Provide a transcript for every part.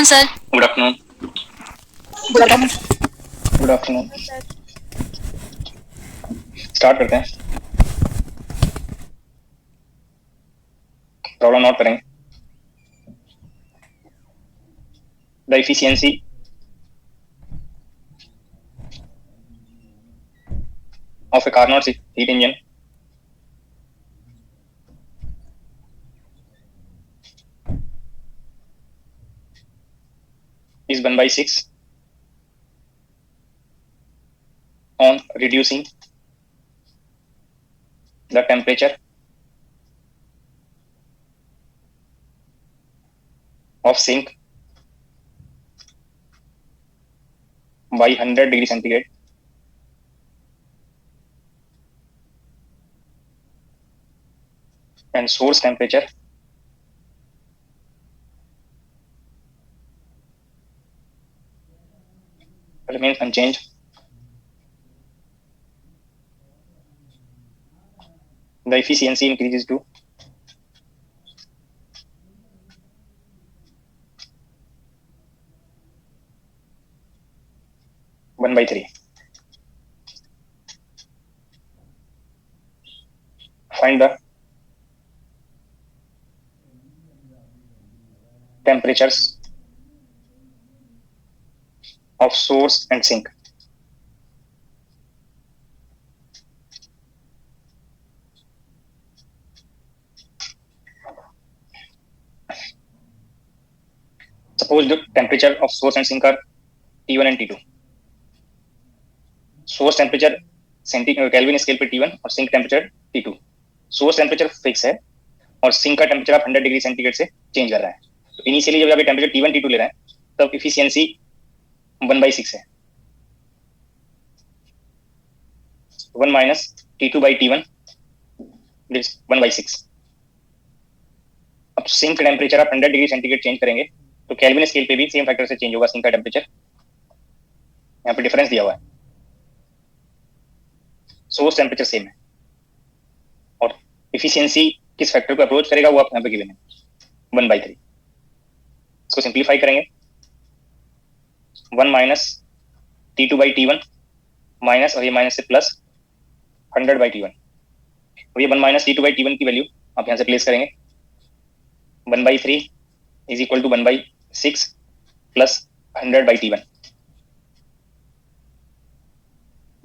Sir. Good afternoon. Good afternoon. Good afternoon. Start करते हैं। Problem note करेंगे। The efficiency of A Carnot heat engine is 1/6 on reducing the temperature of sink by 100 degree centigrade and source temperature remains unchanged. The efficiency increases to 1/3. Find the temperatures of source and sink. Suppose the temperature of source and sink are T1 and T2. Source temperature kelvin scale पे T1 और sink temperature T2. Source temperature fix है और sink का temperature आप 100 degree centigrade से change कर रहा है. तो इनिशियली जब आप टेम्परेचर T1 T2 ले रहे हैं तब इफिशियंसी 1/6 है. 1 minus T2 by T1 this 1/6. अब सिंक टेम्परेचर आप 100 डिग्री सेंटीग्रेड चेंज करेंगे तो केल्विन स्केल पे भी सेम फैक्टर से चेंज होगा सिंक का टेम्परेचर. यहाँ पे डिफरेंस दिया हुआ है. सोर्स टेम्परेचर सेम है और इफिशियंसी किस फैक्टर को अप्रोच करेगा वो आप यहाँ पे गिवन है 1/3. इसको सिंप्लीफाई करेंगे 1 minus T2 by T1 minus और ये माइनस से प्लस 100 by T1. और ये 1 माइनस T2 by T1 की वैल्यू आप यहाँ से प्लेस करेंगे 1/3 is equal to 1/6 plus 100 by T1.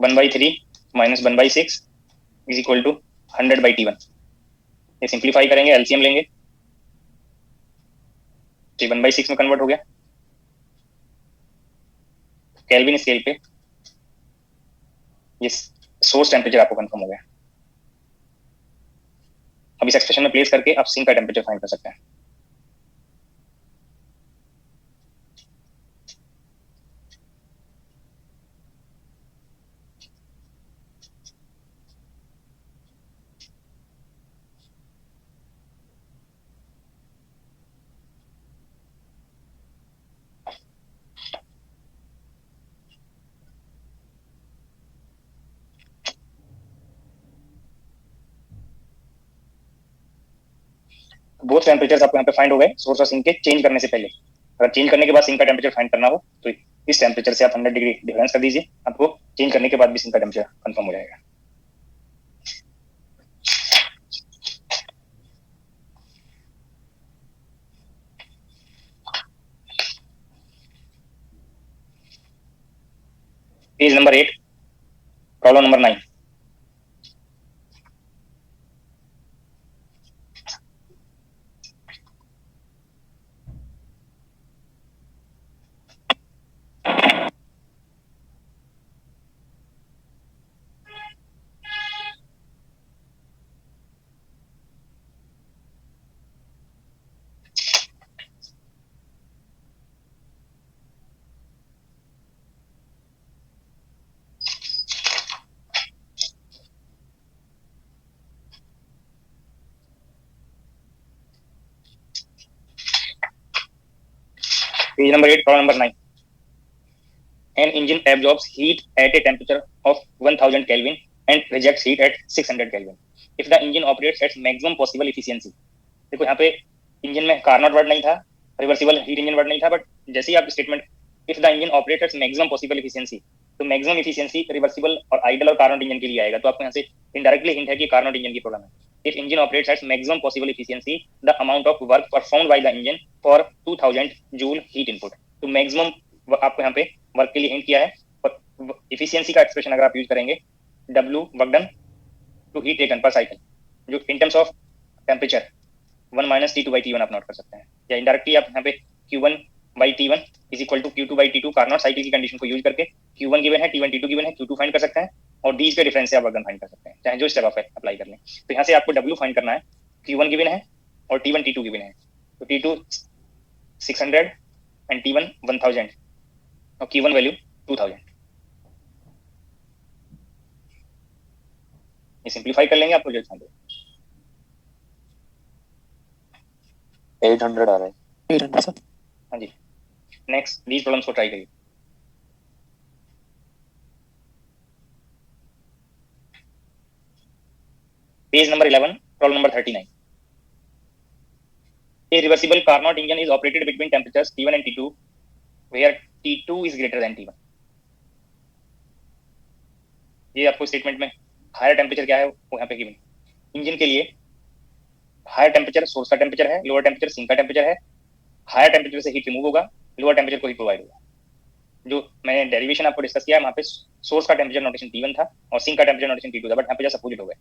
1/3 minus 1/6 is equal to 100 by T1. ये सिंप्लीफाई करेंगे एलसीएम लेंगे तो 1/6 में कन्वर्ट हो गया. केल्विन स्केल पे ये सोर्स टेम्परेचर आपको कंफर्म हो गया. अब इस एक्सप्रेशन में प्लेस करके आप सिंक का टेम्परेचर फाइंड कर सकते हैं. बोथ टेम्परेचर्स आपको यहाँ पे फाइंड हो गए सोर्स और सिंक के चेंज करने से पहले. अगर चेंज करने के बाद सिंक का टेम्परेचर फाइंड करना हो तो इस टेम्परेचर से आप 100 डिग्री डिफरेंस कर दीजिए. आपको चेंज करने के बाद भी सिंक का टेम्परेचर कंफर्म हो जाएगा. Page number 8 problem number 9. Page number 8, problem number 9. An engine absorbs heat at a temperature of 1000 Kelvin and rejects heat at 600 Kelvin. If the engine operates at maximum possible efficiency. देखो यहाँ पे engine में Carnot word नहीं था, reversible heat engine word नहीं था, but जैसे ही आप statement if the engine operate at maximum possible efficiency, तो मैक्सिमम एफिशिएंसी रिवर्सिबल और आइडल और कार्नोट इंजन के लिए आएगा। तो आपको यहाँ से इनडायरेक्टली हिंट है कि कार्नोट इंजन की प्रॉब्लम है। If engine operates at maximum possible efficiency, the amount of work performed by the engine for 2000 joule heat input. तो मैक्सिमम आपको यहाँ पे वर्क के लिए हिंट किया है। और एफिशिएंसी का एक्सप्रेशन अगर आप यूज करेंगे, W work done to heat taken per cycle, जो in terms of temperature 1 minus T2 by T1 आप नोट कर सकते हैं। या इनडायरेक्टली आप यहाँ पे Q1 by T1 is equal to Q2 by T2 Carnot cycle की कंडीशन को यूज करके Q1 गिवन है, T1 T2 गिवन है, Q2 फाइंड कर सकते हैं और डीज के डिफरेंस से आप वर्क फाइंड कर सकते हैं, चाहे जो स्टेप आप अप्लाई कर लें। तो यहाँ से आपको W फाइंड करना है, Q1 गिवन है और T1 T2 गिवन है। तो T2 600 एंड T1 1000 और Q1 वैल्यू 2000। ये सिंप्लीफाई कर लेंगे, आपको जो चाहिए 800 आ रहा है। 800 सर। हाँ जी। नेक्स्ट दीज प्रॉब्लम्स को ट्राई करिए। Page number 11, problem number 39। A reversible Carnot engine is operated between temperatures T1 and T2, where T2 is greater than T1. ये आपको स्टेटमेंट में हायर टेम्परेचर क्या है वो यहाँ पे गिवन। इंजन के लिए हायर टेम्परेचर सोर्स का टेम्परेचर है, लोअर टेम्परेचर सिंक का टेम्परेचर है। हायर टेम्परेचर से हीट रिमूव होगा, लोअर टेम्परेचर को हीट प्रोवाइड होगा। जो मैंने डेरिवेशन आपको डिस्कस किया है, वहाँ पे सोर्स का टेम्परेचर नोटेशन T1 था और सिंक का टेम्परेचर नोटेशन T2 था, बट यहाँ पे जस्ट अपोजिट हो गए।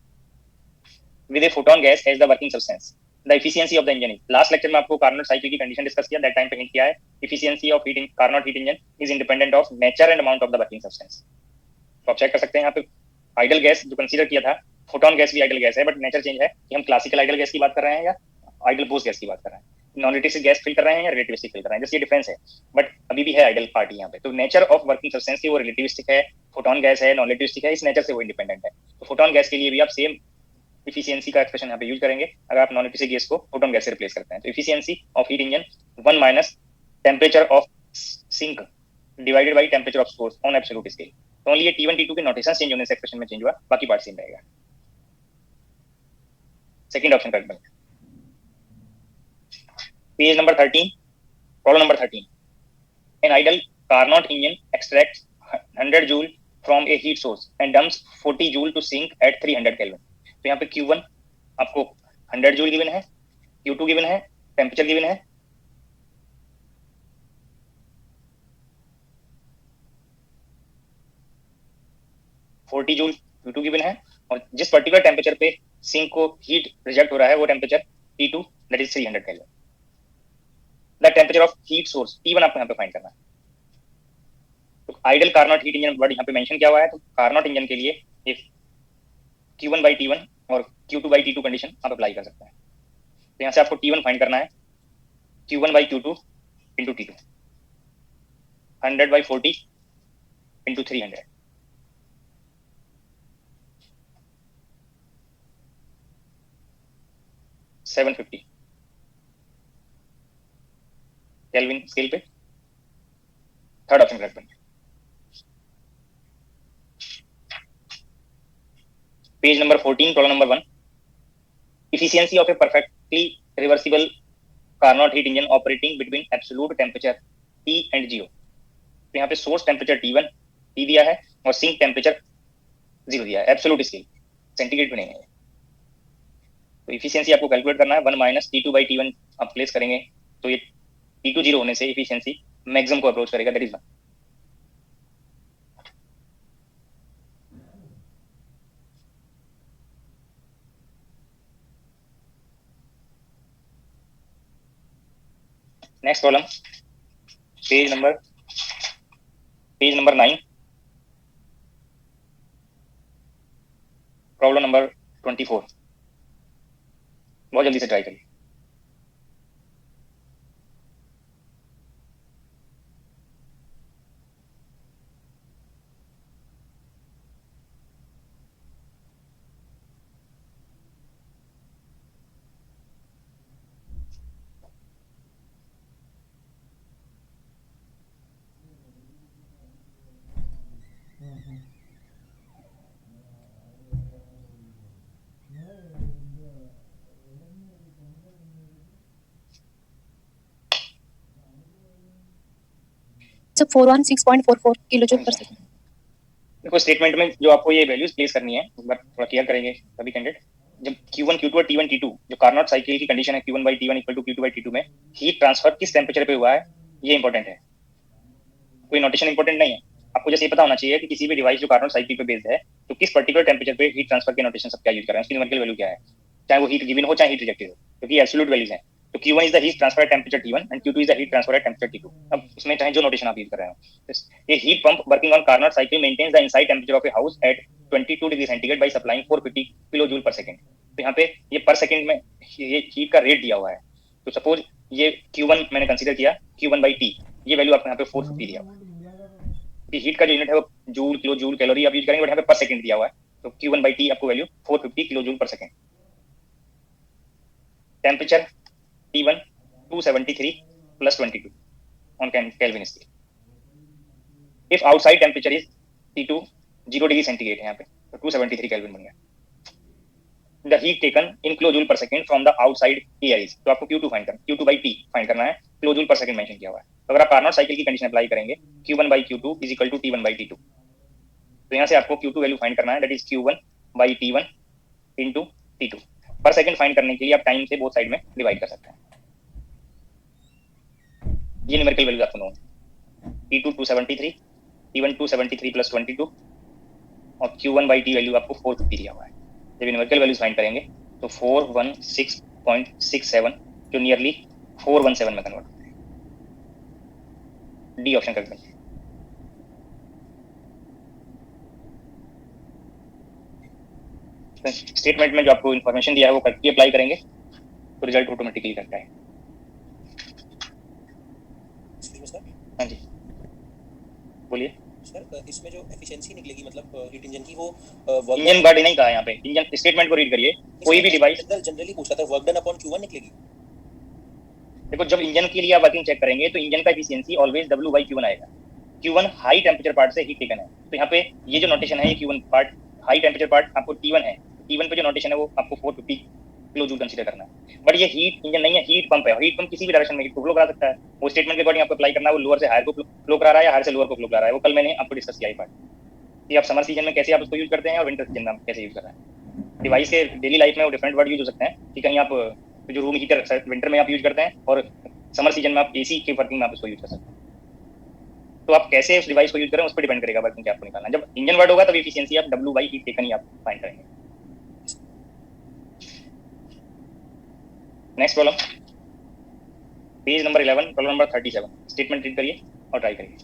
With a photon gas as the working substance, the efficiency of the engine is. Last lecture में आपको कार्नोट साइकिल की कंडीशन डिस्कस किया, दैट टाइम पे हिंट किया है efficiency of heating Carnot heat engine is independent of nature and amount of the working substance. तो आप check कर सकते हैं यहाँ पे आइडल गैस जो कंसीडर किया था, फोटोन गैस भी आइडल गैस है, बट नेचर चेंज है कि हम क्लासिकल आइडल गैस की बात कर रहे हैं या आइडल बोस गैस की बात कर रहे हैं, नॉन रिलेटिव गैस फिल कर रहे हैं या रिलेटिविस्टिक फिल कर रहे हैं, जैसे ये डिफरेंस है। बट अभी भी है आइडल पार्टी यहाँ पे। तो नेचर ऑफ वर्किंग सब्सटेंस की वो रिलेटिविस्टिक है, फोटोन गैस है नॉन रिलेटिविस्टिक है, इस नेचर से वो इंडिपेंडेंट है। तो फोटोन गैस के लिए भी आप सेम इफिशियंसी का एक्सप्रेशन यहाँ पे यूज करेंगे अगर आप नॉन रिलेटिव गैस को फोटोन गैस से रिप्लेस करते हैं। तो efficiency of heat engine 1 minus temperature of sink divided by temperature of source on absolute scale. तो ओनली ये T1 T2 के नोटेशन चेंज होने से एक्सप्रेशन में चेंज हुआ, बाकी पार्ट सेम रहेगा। सेकंड ऑप्शन करेक्ट बनेगा। Page number 13, problem number 13। An idle Carnot engine extracts 100 joule from a heat source and dumps 40 joule to sink at 300 Kelvin. तो यहाँ पे Q1 आपको 100 जूल गिवन है, Q2 गिवन है, temperature given है। Forty joule Q2 given है और जिस पर्टिकुलर टेम्परेचर पे सिंक को हीट रिजेक्ट हो रहा है वो temperature T2 that is 300 kelvin. The temperature of heat source T1 आपको यहाँ पे फाइंड करना है। तो ideal Carnot heat engine word यहाँ पे मेंशन किया हुआ है, तो कार्नोट इंजन के लिए ये Q1 बाई T1 और Q2 बाई T2 कंडीशन आप अप्लाई कर सकते हैं। तो यहाँ से आपको T1 फाइंड करना है, Q1 by Q2 into T2, 100 by 40 into 300, 750 kelvin scale पे। थर्ड ऑप्शन करेक्ट बनेगा। Page number 14, problem number 1। Efficiency of a perfectly reversible Carnot heat engine operating between absolute temperature T and 0। तो यहाँ पे source temperature T1 T दिया है और sink temperature 0 दिया है, एब्सोल्यूट स्केल सेंटीग्रेड में नहीं है। तो इफिशियंसी आपको कैलकुलेट करना है, 1 माइनस T2 बाई T1 आप प्लेस करेंगे तो ये T2 0 होने से इफिशियंसी मैक्सिमम को अप्रोच करेगा, that is 1। Next problem, page number 9, problem number 24। बहुत जल्दी से ट्राई करिए। So 416.44 kilo joule per second. देखो स्टेटमेंट में जो आपको ये वैल्यूज प्लेस करनी है, एक बार थोड़ा क्लियर करेंगे सभी कैंडिडेट। जब Q1 Q2 और T1 T2 जो कार्नोट साइकिल की कंडीशन है Q1 by T1 equal to Q2 by T2 में हीट ट्रांसफर किस टेंपरेचर पे हुआ है ये इंपॉर्टेंट है, कोई नोटेशन इंपॉर्टेंट नहीं है। आपको जैसे ये पता होना चाहिए कि किसी भी डिवाइस जो कार्नोट साइकिल पे बेस्ड है तो किस पर्टिकुलर टेंपरेचर पे हीट ट्रांसफर के नोटेशन सब क्या यूज कर रहे हैं, उसकी न्यूमेरिकल वैल्यू क्या है, चाहे वो हीट गिवन हो चाहे हीट रिजेक्टेड हो, क्योंकि एब्सोल्यूट वैल्यूज हैं। तो Q1 is the heat transfer at temperature T1 and Q2 is the heat transfer at temperature T2। अब उसमें चाहे जो नोटेशन आप यूज कर रहे हो, ये heat pump working on Carnot cycle maintains the inside temperature of a house at 22 degree centigrade by supplying 450 kilo joule per second. तो यहाँ पे ये पर सेकंड में ये हीट का रेट दिया हुआ है। तो सपोज ये Q1 मैंने कंसीडर किया, Q1 by T, ये वैल्यू आपको यहाँ पे 450 दिया हुआ है। हीट का जो यूनिट है वो जूल, किलो जूल, कैलोरी आप यूज करेंगे, बट यहाँ पे पर सेकंड दिया हुआ है। तो Q1 by T आपको value 450 kilo joule per second. Temperature T1 273 plus 22 on Kelvin scale. If outside temperature is T2 0 degree centigrade है यहाँ पे, तो 273 केल्विन बन गया। The heat taken in kilojoule per second from the outside air is, तो आपको Q2 find करना, Q2 by T find करना है, किलोजूल पर सेकंड मेंशन किया हुआ है। तो अगर आप कार्नोट साइकिल की कंडीशन अप्लाई करेंगे Q1 by Q2 is equal to T1 by T2, तो यहाँ से आपको Q2 वैल्यू फाइंड करना है, that is Q1 by T1 into T2। पर सेकंड फाइंड करने के लिए आप टाइम से बोथ साइड में डिवाइड कर सकते हैं। ये न्यूमेरिकल वैल्यू आपको नो है, T2 273, T1 273 plus 22 और Q1 by T वैल्यू आपको 450 दिया हुआ है। जब न्यूमेरिकल वैल्यूज फाइंड करेंगे तो 416.67 जो नियरली 417 में कन्वर्ट होता है। डी ऑप्शन करेक्ट बनेगा। स्टेटमेंट में जो आपको इन्फॉर्मेशन दिया है वो करेक्टली अप्लाई करेंगे तो रिजल्ट ऑटोमेटिकली करता है। हाँ जी बोलिए सर, इसमें जो एफिशिएंसी निकलेगी मतलब हीट इंजन की, वो इंजन बॉडी नहीं कहा यहाँ पे, इंजन स्टेटमेंट को रीड करिए। कोई भी डिवाइस जनरली पूछा था वर्क डन अपॉन Q1 निकलेगी। देखो जब इंजन के लिए आप वर्किंग चेक करेंगे तो इंजन का efficiency always W by Q1 आएगा। Q1 हाई टेंपरेचर पार्ट से हीट टेकन है, तो यहाँ पे ये जो नोटेशन है ये Q1 part, high temperature part आपको T1 है, T1 पे जो नोटेशन है वो आपको 450 किलो जूल कंसीडर करना है। बट ये हीट इंजन नहीं है, हीट पंप है। हीट पंप किसी भी डायरेक्शन में हीट को फ्लो करा सकता है। वो स्टेटमेंट के अकॉर्डिंग आपको अप्लाई करना है, वो लोअर से हायर को फ्लो करा रहा है या हायर से लोअर को फ्लो करा रहा है, वो कल मैंने आपको डिस्कस किया है पार्ट कि आप समर सीजन में कैसे आप उसको यूज करते हैं और विंटर सीजन में आप कैसे यूज कर रहे हैं। डिवाइस के डेली लाइफ में वो डिफरेंट वर्ड यूज हो सकते हैं कि कहीं आप जो रूम हीटर विंटर में आप यूज करते हैं और समर सीजन में आप एसी के वर्किंग में आप उसको यूज कर सकते हैं। तो आप कैसे उस डिवाइस को यूज करें उस पर डिपेंड करेगा वर्किंग क्या आपको निकालना। जब इंजन वर्ड होगा तब एफिशिएंसी आप W by हीट टेकन ही आप फाइंड करेंगे। Next problem page number 11 problem number 37, statement read करिए और ट्राई करिए।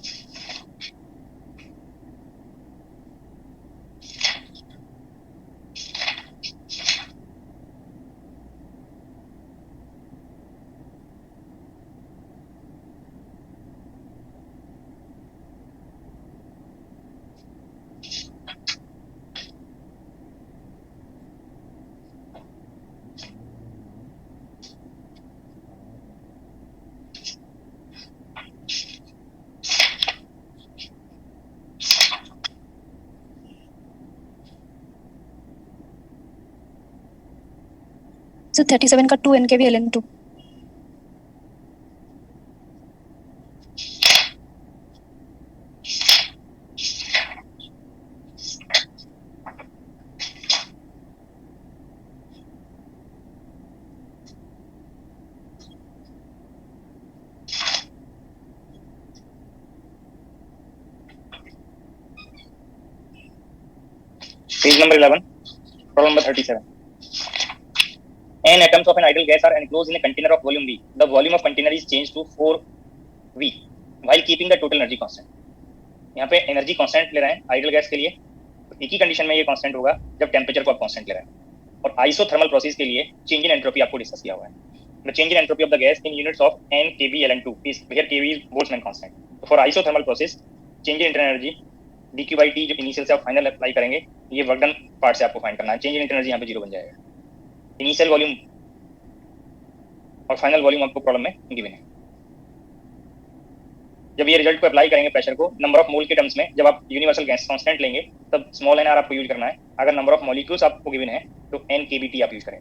So 37 का 2 NKV LN2। Page number 11 problem number 37। N atoms of an ideal gas are enclosed in a container of volume V. The volume of container is changed to 4V while keeping the total energy constant. यहाँ पे energy constant ले रहे हैं ideal gas के लिए, तो एक ही condition में ये कांस्टेंट होगा जब टेंपरेचर को आप कांस्टेंट ले रहे हैं। और आइसोथर्मल प्रोसेस के लिए चेंज इन एंट्रोपी आपको डिस्कस किया हुआ है। The change in entropy of the gas in units of N kB LN2 is where kB is Boltzmann constant. तो for isothermal process change in internal energy dQ by T जो initial से आप final apply करेंगे, ये work done part से आपको find करना है। चेंज इन इंटरनल एनर्जी यहाँ पे 0 बन जाएगा। इनिशियल वॉल्यूम और फाइनल वॉल्यूम आपको प्रॉब्लम में गिवन है। जब ये रिजल्ट को अप्लाई करेंगे प्रेशर को नंबर ऑफ मोल के टर्म्स में, जब आप यूनिवर्सल गैस कांस्टेंट लेंगे तब स्मॉल nr आपको यूज करना है। अगर नंबर ऑफ मॉलिक्यूल्स आपको गिवन है तो n kBt आप यूज करें।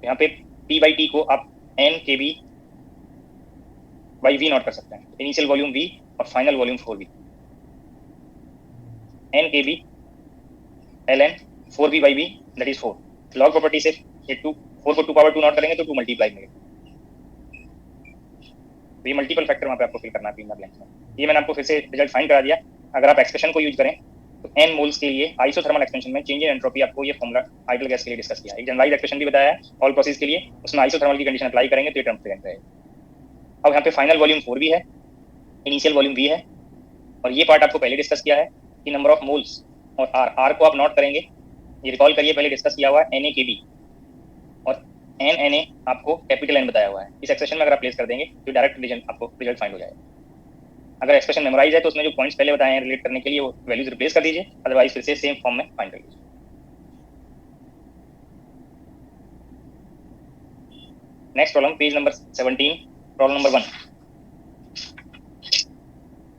यहाँ पे P by T को आप n kB by V naught कर सकते हैं, इनिशियल वॉल्यूम वी और final volume 4V, n k B l n 4V by V that is 4। Log property से ये 4 को 2 पावर 2 नॉट करेंगे तो 2 मल्टीप्लाई मिलेगा। ये मल्टीपल फैक्टर वहाँ पे आपको फिल करना है तीन ब्लैंक्स में। ये मैंने आपको फिर से रिजल्ट फाइंड करा दिया। अगर आप एक्सप्रेशन को यूज करें तो n मोल्स के लिए आइसोथर्मल एक्सपेंशन में चेंज इन एंट्रोपी आपको ये फॉर्मूला आइडियल गैस के लिए डिस्कस किया है। एक जनरलाइज एक्सप्रेशन भी बताया है ऑल प्रोसेस के लिए, उसमें आइसोथर्मल की कंडीशन अप्लाई करेंगे तो ये टर्म प्रेजेंट रहेगा। अब यहाँ पे फाइनल वॉल्यूम 4V है, इनिशियल वॉल्यूम V है, और ये पार्ट आपको पहले डिस्कस किया है कि नंबर ऑफ मोल्स और R को आप नोट करेंगे, ये रिकॉल करिए पहले डिस्कस किया हुआ है NaKB और Na आपको कैपिटल N बताया हुआ है। इस एक्सप्रेशन में अगर आप प्लेस कर देंगे तो डायरेक्ट रिजल्ट आपको रिजल्ट फाइंड हो जाएगा। अगर एक्सप्रेशन मेमोराइज है तो उसमें जो पॉइंट्स पहले बताए हैं रिलेट करने के लिए वो वैल्यूज रिप्लेस कर दीजिए, अदरवाइज फिर से सेम फॉर्म में फाइंड कर लीजिए। Next problem page number 17, problem number 1।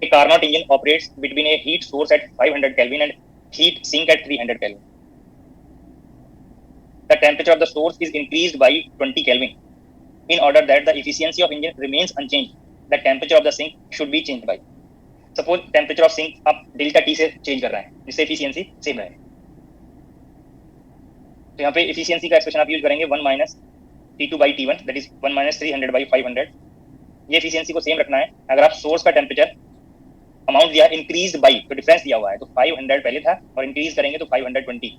A Carnot engine operates between a heat source at 500 Kelvin and heat sink at 300 Kelvin. The temperature of the source is increased by 20 Kelvin. In order that the efficiency of engine remains unchanged, the temperature of the sink should be changed by. Suppose temperature of sink आप delta T से change कर रहे हैं जिससे efficiency same रहे। तो यहाँ पे efficiency का एक्सप्रेशन आप यूज करेंगे 1 minus T2 by T1 that is 1 minus 300 by 500। ये efficiency को सेम रखना है। अगर आप सोर्स का टेम्परेचर अमाउंट दिया इंक्रीज बाई, तो डिफरेंस दिया हुआ है तो 500 पहले था और इंक्रीज करेंगे तो 520,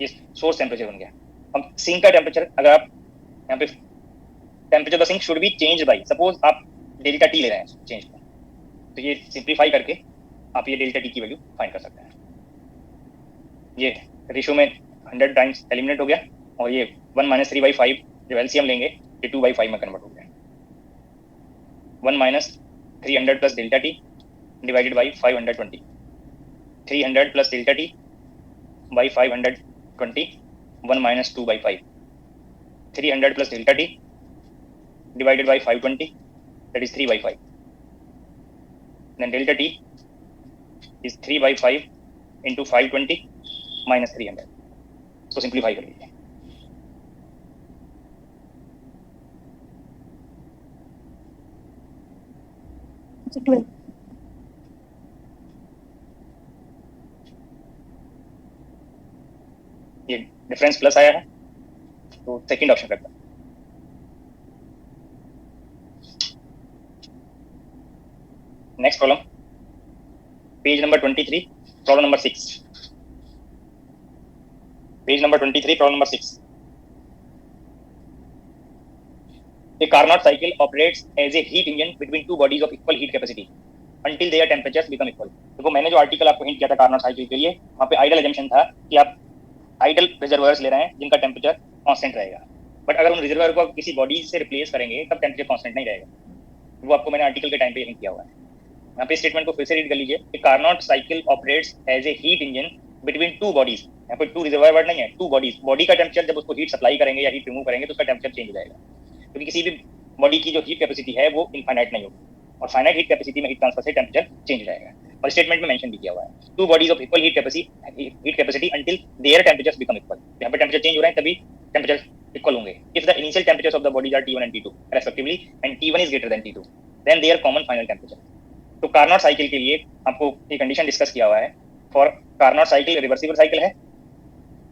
ये सोर्स टेम्परेचर बन गया। अब सिंक का टेम्परेचर, अगर आप यहाँ पे temperature of the sink should be change by, suppose आप डेल्टा टी ले रहे हैं चेंज को, तो ये सिंप्लीफाई करके आप ये डेल्टा टी की वैल्यू फाइंड कर सकते हैं। ये रेशियो में 100 टाइम्स एलिमिनेट हो गया और ये 1 minus 3/5 जब एलसीएम लेंगे ये 2/5 में कन्वर्ट हो गया। 1 minus 300 plus delta t divided by 520, 300 plus delta t by 520, 1 minus 2/5, 300 plus delta t divided by 520, that is 3/5. Then delta t is 3/5 into 520 minus 300. So simplify कर लीजिए। So 12. ये डिफरेंस प्लस आया है तो सेकंड ऑप्शन करता। Next problem page number 23, problem number 6। Page number 23, problem number 6। A Carnot cycle operates as a heat engine between two bodies of equal heat capacity until their temperatures become equal. देखो मैंने जो article आपको hint किया था Carnot cycle के लिए, वहाँ पे आइडल एजम्पशन था कि आप आइडल रिजर्वायर्स ले रहे हैं जिनका टेम्परेचर कांस्टेंट रहेगा, बट अगर उन रिजर्वायर को आप किसी बॉडी से रिप्लेस करेंगे तब टेम्परेचर कांस्टेंट नहीं रहेगा। वो आपको मैंने आर्टिकल के टाइम पे हिंट किया हुआ है। यहाँ पे स्टेटमेंट को फिर से रीड कर लीजिए। A Carnot cycle operates as a heat engine between two bodies. यहाँ पे टू रिजर्वायर वर्ड नहीं है, टू बॉडीज। बॉडी का टेम्परेचर जब उसको हीट सप्लाई करेंगे या हीट रिमूव करेंगे तो उसका टेम्परेचर चेंज हो जाएगा, क्योंकि किसी भी बॉडी की जो हीट कैपेसिटी है वो इनफाइनाइट नहीं होगी, और फाइनाइट हीट कैपेसिटी में हीट ट्रांसफर से टेम्परेचर चेंज हो जाएगा। और स्टेटमेंट में मेंशन भी किया हुआ है two bodies of equal heat capacity until their temperatures become equal. यहाँ पे टेम्परेचर चेंज हो रहे हैं तभी टेम्परेचर इक्वल होंगे। If the initial temperatures of the bodies are T1 and T2 respectively and T1 is greater than T2 then their common final temperature. तो Carnot cycle के लिए आपको ये कंडीशन डिस्कस किया हुआ है। For Carnot cycle reversible cycle है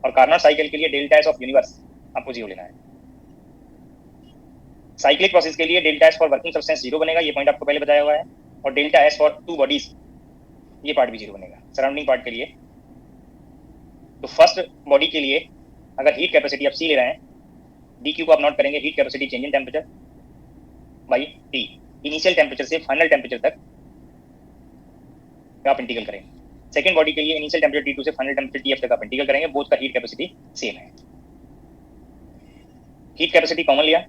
और कार्नोट साइकिल के लिए डेल्टा एस ऑफ यूनिवर्स आपको 0 लेना है। साइक्लिक प्रोसेस के लिए delta S for working substance 0 बनेगा, ये पॉइंट आपको पहले बताया हुआ है, और delta S for two bodies ये पार्ट भी 0 बनेगा सराउंडिंग पार्ट के लिए। तो फर्स्ट बॉडी के लिए अगर हीट कैपेसिटी आप C ले रहे हैं, डी क्यू को आप नोट करेंगे heat capacity change in temperature by T, initial temperature से फाइनल टेम्परेचर तक आप इंटीग्रल करेंगे। सेकंड बॉडी के लिए इनिशियल टेम्परेचर T2 से फाइनल टेम्परेचर TF तक आप इंटीग्रल करेंगे, बोथ का हीट कैपेसिटी सेम है। हीट कैपेसिटी कॉमन लिया,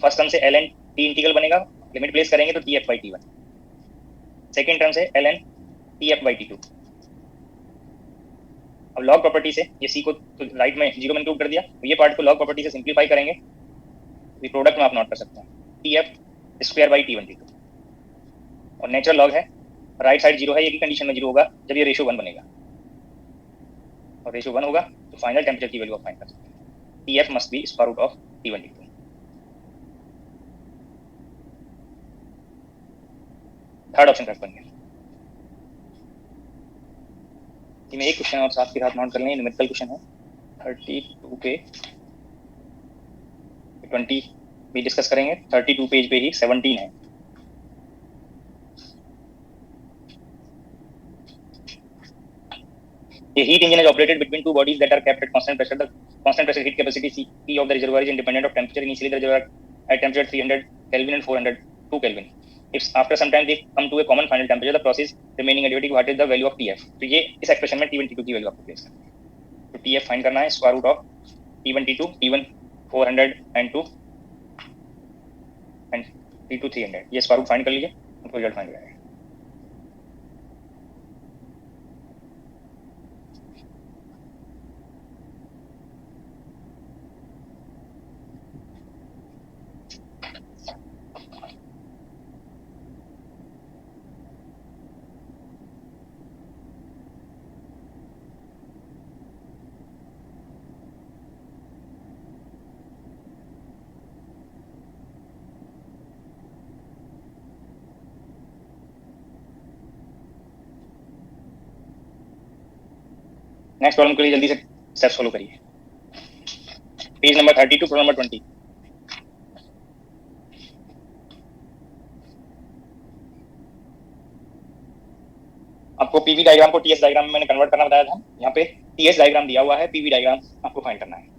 फर्स्ट टर्म से ln T इंटीग्रल बनेगा, लिमिट प्लेस करेंगे तो TF by T1, second term से ln TF by T2। अब लॉग प्रॉपर्टी से ये C को तो राइट में 0 में इंक्लूड कर दिया, तो ये पार्ट को लॉग प्रॉपर्टी से सिंप्लीफाई करेंगे, ये प्रोडक्ट में आप नोट कर सकते हैं TF square by T1 T2, और नेचुरल लॉग है, राइट साइड 0 है, ये की कंडीशन में 0 होगा जब ये रेशियो 1 बनेगा, और रेशियो 1 होगा तो फाइनल टेम्परेचर की वैल्यू आप फाइंड कर सकते हैं। TF must be square root of T1 T2। Third option correct बन गया। इसमें एक क्वेश्चन और साथ के साथ नोट कर लें, न्यूमेरिकल क्वेश्चन है 32 पे 20 भी डिस्कस करेंगे, 32 पेज पे ही 17 है। A heat engine is operated between two bodies that are kept at constant pressure. The constant pressure heat capacity Cp of the reservoir is independent of temperature. Initially, the reservoir at temperature 300 Kelvin and 402 Kelvin. If after some time they come to a common final temperature, the process remaining additive, what is the value of Tf? तो ये इस expression में T1 T2 की value आपको place करनी है। तो Tf find करना है square root of T1 T2, T1 402 and T2 300। ये स्क्वायर रूट फाइंड कर लीजिए, आपको रिजल्ट फाइंड करेंगे। नेक्स्ट प्रॉब्लम के लिए जल्दी से स्टेप्स फॉलो करिए। Page number 32, problem number 20। आपको पीवी डायग्राम को टीएस डायग्राम में मैंने कन्वर्ट करना बताया था। यहाँ पे टीएस डायग्राम दिया हुआ है, पीवी डायग्राम आपको फाइंड करना है।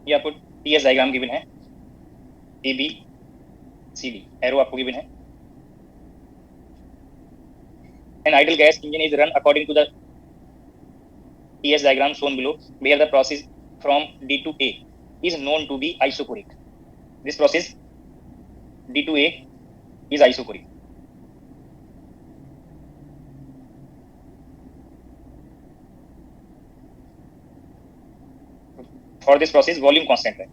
ये आपको टीएस डायग्राम गिवन है, A B C D arrow आपको गिवन है। An ideal gas engine is run according to the TS diagram shown below, where the process from D to A is known to be isochoric. This process D to A is isochoric. For this process volume constant है।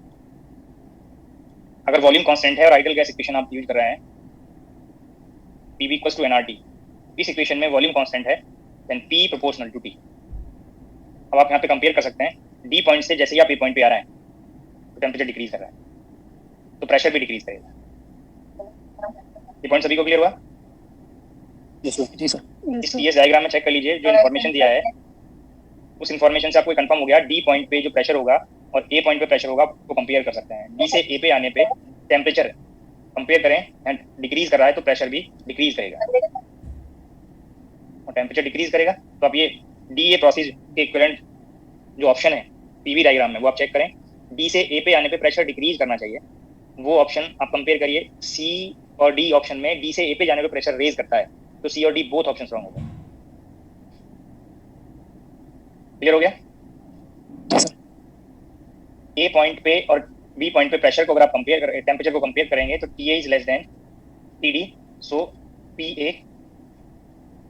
अगर volume constant है और ideal gas equation आप use कर रहे हैं PV equals to nRT, इस इक्वेशन में वॉल्यूम कांस्टेंट है, then P proportional to T। अब आप यहाँ पे कंपेयर कर सकते हैं, D पॉइंट से जैसे ही आप A पॉइंट पे आ रहे हैं तो टेम्परेचर डिक्रीज कर रहा है, तो प्रेशर भी डिक्रीज करेगा। ये पॉइंट सभी को क्लियर हुआ? जी सर। इस टीएस डायग्राम में चेक कर लीजिए, जो इन्फॉर्मेशन दिया है उस इन्फॉर्मेशन से आपको कंफर्म हो गया D पॉइंट पे जो प्रेशर होगा और A पॉइंट पे प्रेशर होगा, वो कंपेयर कर सकते हैं। D से A पे आने पे टेम्परेचर कंपेयर करें एंड डिक्रीज कर रहा है तो प्रेशर भी डिक्रीज करेगा, और टेम्परेचर डिक्रीज करेगा तो आप ये DA प्रोसेस के इक्विवेलेंट जो ऑप्शन है पीवी डायग्राम में वो आप चेक करें। D से A पे आने पे प्रेशर डिक्रीज करना चाहिए, वो ऑप्शन आप कंपेयर करिए। C और D ऑप्शन में D से A पे जाने पे प्रेशर रेज करता है, तो C और D बोथ ऑप्शन रॉन्ग हो गए। क्लियर हो गया? A पॉइंट पे और B पॉइंट पे प्रेशर को अगर आप कंपेयर करें, टेम्परेचर को कंपेयर करेंगे तो TA is less then TD, so PA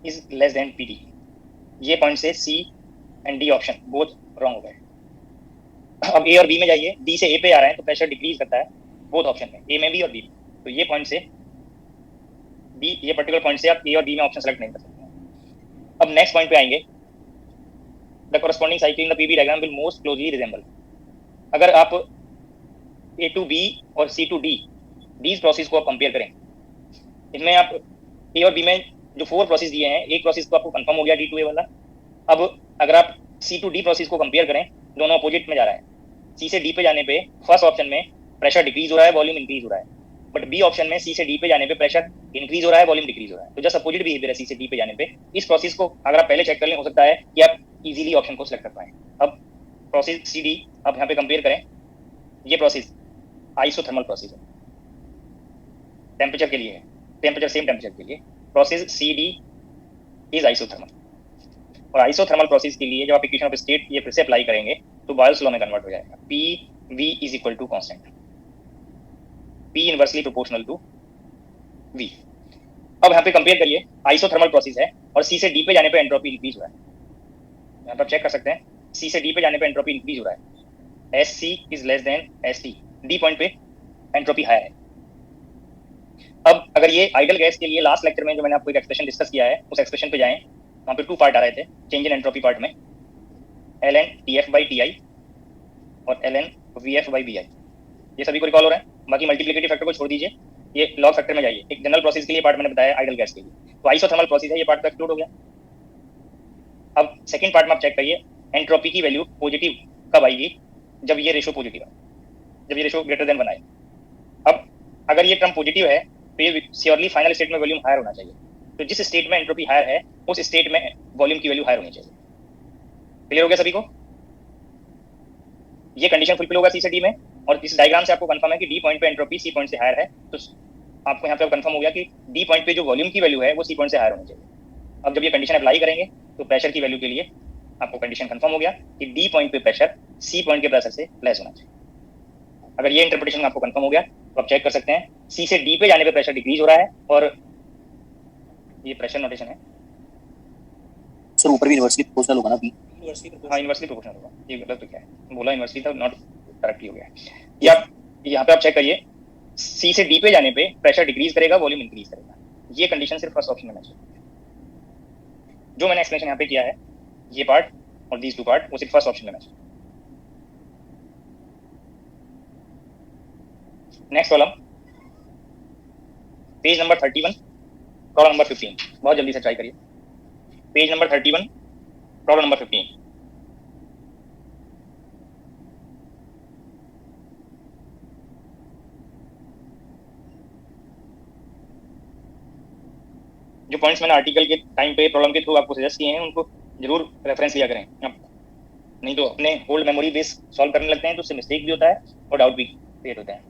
is less then PD। ये पॉइंट से C and D option both wrong हो गए। अब A और B में जाइए, D से A पे आ रहे हैं तो प्रेशर डिक्रीज करता है बोथ ऑप्शन में, A में भी और B में। तो ये पॉइंट से B, ये पर्टिकुलर पॉइंट से आप A और B में ऑप्शन सेलेक्ट नहीं कर सकते। अब नेक्स्ट पॉइंट पे आएंगे, the corresponding cycle in the PV diagram will most closely resemble. अगर आप A टू B और C to D Ds process को आप कंपेयर करें, इसमें आप A और B में जो 4 प्रोसेस दिए हैं, एक प्रोसेस तो आपको कंफर्म हो गया D टू A वाला। अब अगर आप C टू D प्रोसेस को कंपेयर करें, दोनों अपोजिट में जा रहा है। C से D पे जाने पे फर्स्ट ऑप्शन में प्रेशर डिक्रीज हो रहा है, वॉल्यूम इंक्रीज हो रहा है, बट B ऑप्शन में C से D पे जाने पे प्रेशर इंक्रीज हो रहा है, वॉल्यूम डिक्रीज हो रहा है। तो जस्ट अपोजिट बिहेवियर है C से D पे जाने पे। इस प्रोसेस को अगर आप पहले चेक कर लें, हो सकता है कि आप इजीली ऑप्शन को सिलेक्ट कर पाएं। अब प्रोसेस CD आप यहाँ पे कंपेयर करें, ये प्रोसेस आइसोथर्मल प्रोसेस है, टेम्परेचर के लिए है, टेम्परेचर सेम टेम्परेचर के लिए प्रोसेस CD इज आइसोथर्मल। और आइसोथर्मल प्रोसेस के लिए जब आप इक्वेशन ऑफ स्टेट ये फिर से अप्लाई करेंगे तो बॉयल्स लॉ में कन्वर्ट हो जाएगा, P V is equal to constant, P inversely proportional to V. अब यहाँ पे कंपेयर करिए, आइसोथर्मल प्रोसेस है और सी से डी पे जाने पे एंट्रोपी इंक्रीज हो रहा है। यहाँ पर चेक कर सकते हैं, सी से डी पे जाने पे एंट्रोपी इंक्रीज हो रहा है, S C is less than S T, D point पे एंट्रोपी हायर है। अब अगर ये आइडल गैस के लिए लास्ट लेक्चर में जो मैंने आपको एक एक्सप्रेशन डिस्कस किया है, उस एक्सप्रेशन पे जाएं, वहाँ पे 2 पार्ट आ रहे थे चेंज इन एंट्रोपी पार्ट में, l n t f by t i और l n v f by b i, ये सभी को रिकॉल हो रहा है। बाकी मल्टीप्लिकेटिव फैक्टर को छोड़ दीजिए, ये लॉग फैक्टर में जाइए। एक जनरल प्रोसेस के लिए पार्ट मैंने बताया आइडल गैस के लिए, तो आइसोथर्मल प्रोसेस है, ये पार्ट तो एक्सक्लूड हो गया। अब सेकंड पार्ट में आप चेक करिए, एंट्रोपी की वैल्यू पॉजिटिव कब आएगी, जब ये रेशो पॉजिटिव है, जब ये रेशो ग्रेटर देन 1 आए। अब अगर ये टर्म पॉजिटिव है तो ये श्योरली फाइनल स्टेट में वॉल्यूम हायर होना चाहिए, तो जिस स्टेट में एंट्रोपी हायर है उस स्टेट में वॉल्यूम की वैल्यू हायर होनी चाहिए। क्लियर हो गया सभी को? ये कंडीशन फुलफिल होगा सी से डी में, और इस डायग्राम से आपको कंफर्म है कि डी पॉइंट पे एंट्रोपी सी पॉइंट से हायर है, तो आपको यहाँ पे कंफर्म हो गया कि डी पॉइंट पे जो वॉल्यूम की वैल्यू है वो सी पॉइंट से हायर होनी चाहिए। अब जब ये कंडीशन अप्लाई करेंगे तो प्रेशर की वैल्यू के लिए आपको कंडीशन कंफर्म हो गया कि डी पॉइंट पे प्रेशर सी पॉइंट के प्रेशर से लेस होना चाहिए। अगर ये इंटरप्रिटेशन आपको कंफर्म हो गया तो आप चेक कर सकते हैं, सी से डी पे जाने पे प्रेशर डिक्रीज हो रहा है, और ये प्रेशर नोटेशन है सर, ऊपर भी इनवर्सली प्रोपोर्शनल होगा ना बी? हाँ, इनवर्सली प्रोपोर्शनल होगा। ये गलत तो क्या है, बोला इनवर्सली था, नॉट करेक्टली हो गया। ये आप यहाँ पे आप चेक करिए, सी से डी पे जाने पे प्रेशर डिक्रीज करेगा, वॉल्यूम इंक्रीज करेगा। ये कंडीशन सिर्फ फर्स्ट ऑप्शन में मैच है। जो मैंने एक्सप्लेनेशन यहाँ पे किया है, ये पार्ट और दीज 2 पार्ट, वो सिर्फ फर्स्ट ऑप्शन में मैच है। Next column, page number 31, problem number 15, बहुत जल्दी से ट्राई करिए। Page number 31, problem number 15। जो पॉइंट्स मैंने आर्टिकल के टाइम पे प्रॉब्लम के थ्रू आपको सजेस्ट किए हैं, उनको जरूर रेफरेंस लिया करें, नहीं तो अपने ओल्ड मेमोरी बेस सॉल्व करने लगते हैं तो उससे मिस्टेक भी होता है और डाउट भी क्रिएट होता है।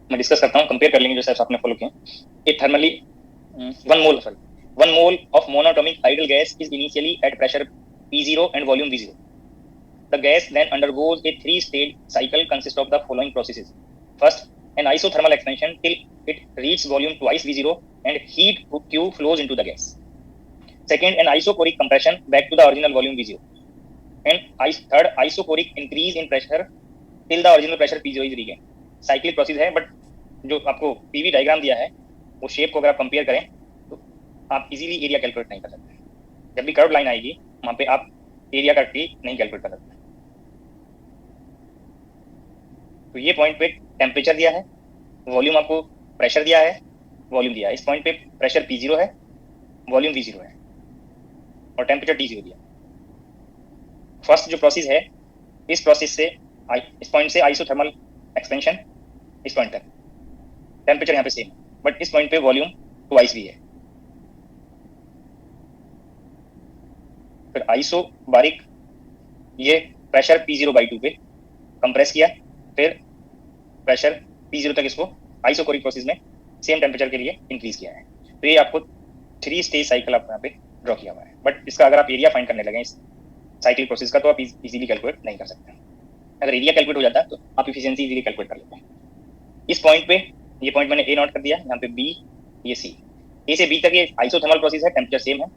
मैं डिस्कस करता हूँ, कंपेयर कर लेंगे जो स्टेप्स आपने फॉलो किए। A thermally 1 mole of monatomic ideal gas is initially at pressure P0 and volume V0. The gas then undergoes a 3-stage cycle consist of the following processes. First, an isothermal expansion till it reaches volume twice V0 and heat Q flows into the gas. Second, an isochoric compression back to the original volume V0. And third, isochoric increase in pressure till the original pressure P0 is regained. Cyclic process है, but जो आपको PV diagram दिया है वो shape को अगर आप compare करें तो आप इजीली एरिया कैलकुलेट नहीं कर सकते। जब भी कर्व लाइन आएगी वहां पे आप एरिया का टी नहीं कैलकुलेट कर सकते। तो ये पॉइंट पे टेम्परेचर दिया है, वॉल्यूम आपको प्रेशर दिया है, वॉल्यूम दिया है। इस पॉइंट पे प्रेशर P0 है, वॉल्यूम V0 है और टेम्परेचर T0 दिया। फर्स्ट जो प्रोसेस है, इस प्रोसेस से इस पॉइंट से आइसोथर्मल एक्सपेंशन इस पॉइंट तक, टेम्परेचर यहाँ पे सेम, बट इस पॉइंट पे वॉल्यूम ट्वाइस भी है। फिर आइसोबारिक, ये प्रेशर P0/2 पे कंप्रेस किया, फिर प्रेशर P0 तक इसको आइसोकोरिक प्रोसेस में सेम टेम्परेचर के लिए इंक्रीज किया है। तो ये आपको 3 स्टेज साइकिल आपको यहाँ पे ड्रॉ किया हुआ है, बट इसका अगर आप एरिया फाइंड करने लगे इस साइकिल प्रोसेस का तो आप इजीली कैलकुलेट नहीं कर सकते। अगर एरिया कैलकुलेट हो जाता तो आप इफिशिएंसी इजीली कैलकुलेट कर लेते हैं। इस पॉइंट पे, ये पॉइंट मैंने ए नोट कर दिया, यहाँ पे बी, ये सी, ए से बी तक ये आइसोथर्मल प्रोसेस है, टेम्परेचर सेम है।